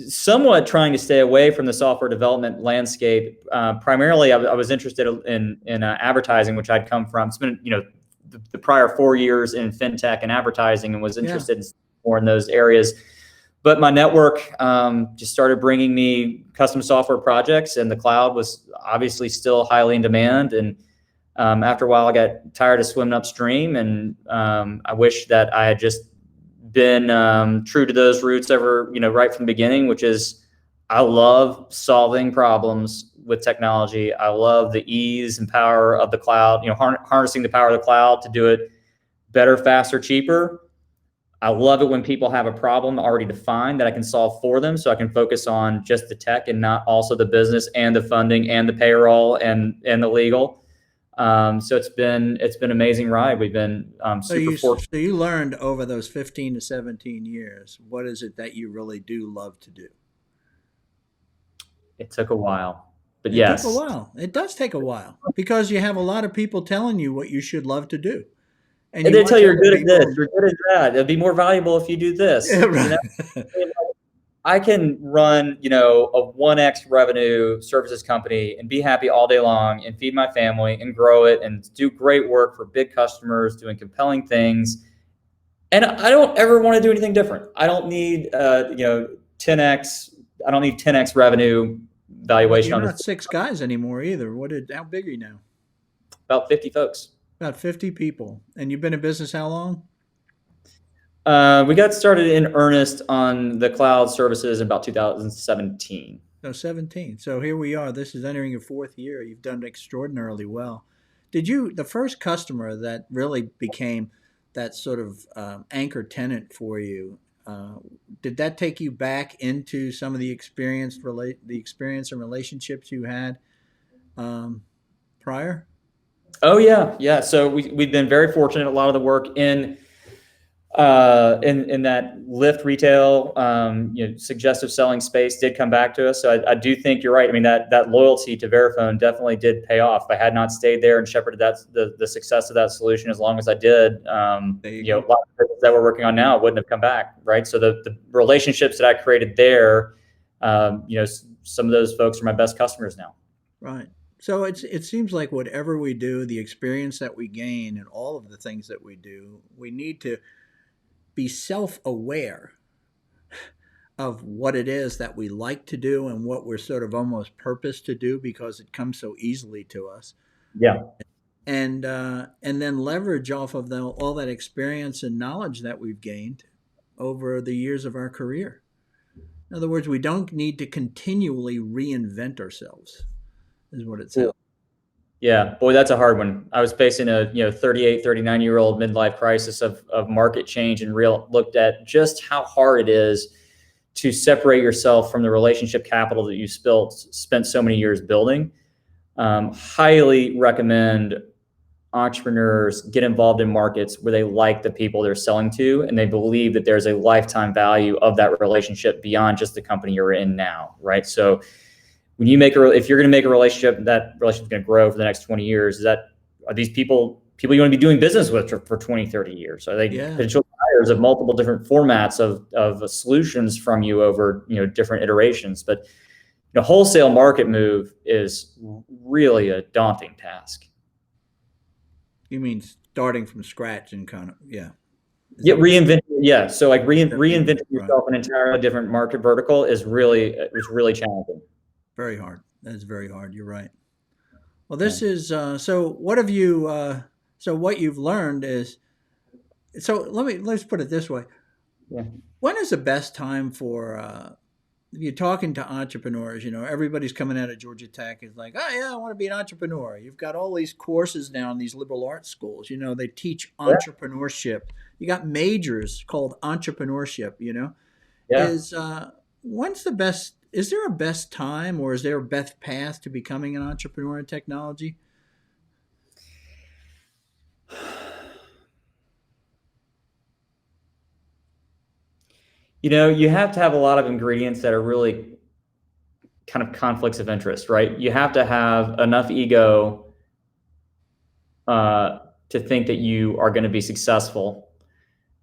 somewhat trying to stay away from the software development landscape. Primarily, I was interested in advertising, which I'd come from. Spent the prior 4 years in fintech and advertising, and was interested more in those areas. But my network just started bringing me custom software projects, and the cloud was obviously still highly in demand. And after a while, I got tired of swimming upstream, and I wish that I had just been true to those roots right from the beginning, which is I love solving problems with technology. I love the ease and power of the cloud, harnessing the power of the cloud to do it better, faster, cheaper. I love it when people have a problem already defined that I can solve for them, so I can focus on just the tech and not also the business and the funding and the payroll and the legal. So it's been an amazing ride. We've been super fortunate. So you learned over those 15 to 17 years, what is it that you really do love to do? It took a while, but It took a yes. while. It does take a while because you have a lot of people telling you what you should love to do. And And you they want tell to you you're tell good at this, people, you're good at that. It'd be more valuable if you do this. yeah, right. I can run, a 1x revenue services company and be happy all day long and feed my family and grow it and do great work for big customers doing compelling things. And I don't ever want to do anything different. I don't need, 10x. I don't need 10x revenue But valuation you're on this. not six guys anymore either. How big are you now? About 50 folks. About 50 people. And you've been in business how long? We got started in earnest on the cloud services in about 2017. No, 17. So here we are. This is entering your fourth year. You've done extraordinarily well. The first customer that really became that sort of anchor tenant for you, did that take you back into some of the experience and relationships you had prior? Oh yeah. So we've been very fortunate. A lot of the work in that Lyft retail, suggestive selling space did come back to us. So I do think you're right. I mean, that loyalty to Verifone definitely did pay off. If I had not stayed there and shepherded the success of that solution as long as I did, There you go. a lot of business that we're working on now wouldn't have come back, right? So the relationships that I created there, some of those folks are my best customers now. Right. So it seems like whatever we do, the experience that we gain and all of the things that we do, we need to be self-aware of what it is that we like to do and what we're sort of almost purposed to do because it comes so easily to us. Yeah. And then leverage off of all that experience and knowledge that we've gained over the years of our career. In other words, we don't need to continually reinvent ourselves, is what it sounds. Yeah, boy, that's a hard one. I was facing a 38, 39-year-old midlife crisis of market change and looked at just how hard it is to separate yourself from the relationship capital that you spent so many years building. Highly recommend entrepreneurs get involved in markets where they like the people they're selling to and they believe that there's a lifetime value of that relationship beyond just the company you're in now, right? So when you if you're going to make a relationship, that relationship's going to grow for the next 20 years. Are these people you want to be doing business with for 20, 30 years? Are they potential buyers of multiple different formats of solutions from you over, different iterations? But wholesale market move is really a daunting task. You mean starting from scratch and kind of, yeah. Yeah, reinventing. Yeah. So like reinventing yourself an entirely different market vertical is really challenging. Very hard. That is very hard. You're right. Well, this is so. What have you? So what you've learned is. So let's put it this way. Yeah. When is the best time for? If you're talking to entrepreneurs, everybody's coming out of Georgia Tech is like, oh yeah, I want to be an entrepreneur. You've got all these courses now in these liberal arts schools. They teach entrepreneurship. You got majors called entrepreneurship. Yeah. When's the best? Is there a best time or is there a best path to becoming an entrepreneur in technology? You have to have a lot of ingredients that are really kind of conflicts of interest, right? You have to have enough ego to think that you are going to be successful,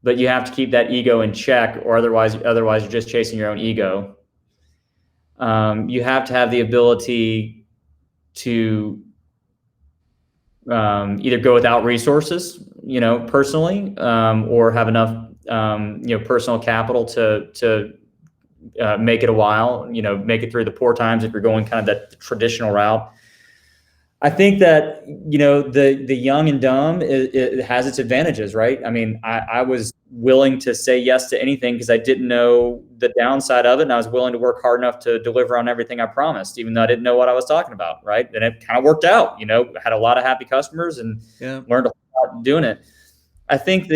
but you have to keep that ego in check, or otherwise you're just chasing your own ego. You have to have the ability to either go without resources, personally, or have enough, personal capital to make it a while, make it through the poor times if you're going kind of that traditional route. I think that, the young and dumb, it has its advantages, right? I mean, I was willing to say yes to anything because I didn't know the downside of it. And I was willing to work hard enough to deliver on everything I promised, even though I didn't know what I was talking about, right? And it kind of worked out, had a lot of happy customers and learned a lot doing it. I think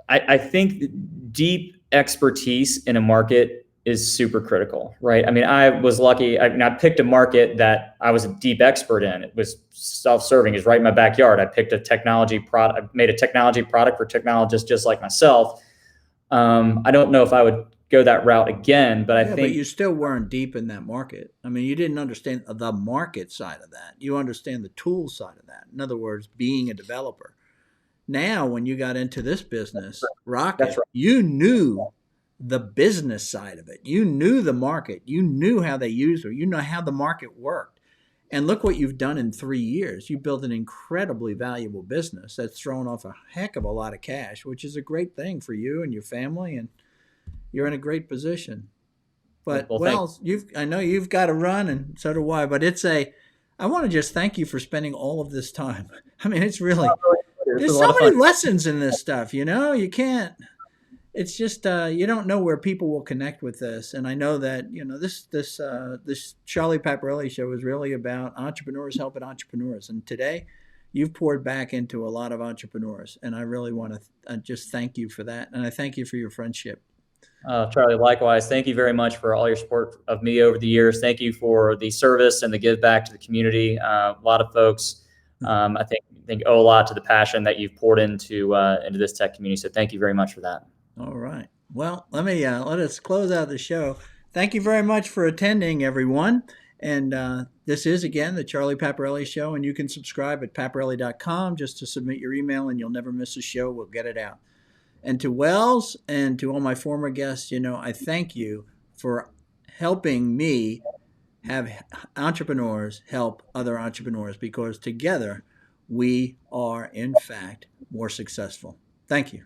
I think deep expertise in a market is super critical, right? I mean, I was lucky. I picked a market that I was a deep expert in. It was self-serving, is right in my backyard. I picked a technology product, made a technology product for technologists just like myself. I don't know if I would go that route again, but I think. But you still weren't deep in that market. I mean, you didn't understand the market side of that. You understand the tool side of that. In other words, being a developer. Now, when you got into this business, Rocket, That's right. you knew the business side of it. You knew the market. You knew how they used it. You know how the market worked. And look what you've done in 3 years. You built an incredibly valuable business that's thrown off a heck of a lot of cash, which is a great thing for you and your family. And you're in a great position. Well, But well, thank well, I know you've got to run, and so do I. But I want to just thank you for spending all of this time. I mean, it's really you. This was there's a so lot of many fun. lessons in this stuff. You can't. It's just you don't know where people will connect with this, and I know that this Charlie Paparelli show is really about entrepreneurs helping entrepreneurs, and today you've poured back into a lot of entrepreneurs, and I really want to just thank you for that, and I thank you for your friendship. Charlie, likewise. Thank you very much for all your support of me over the years. Thank you for the service and the give back to the community. A lot of folks, I think owe a lot to the passion that you've poured into this tech community. So thank you very much for that. All right. Well, let us close out the show. Thank you very much for attending, everyone. And this is, again, the Charlie Paparelli Show. And you can subscribe at paparelli.com just to submit your email, and you'll never miss a show. We'll get it out. And to Wells and to all my former guests, I thank you for helping me have entrepreneurs help other entrepreneurs, because together we are, in fact, more successful. Thank you.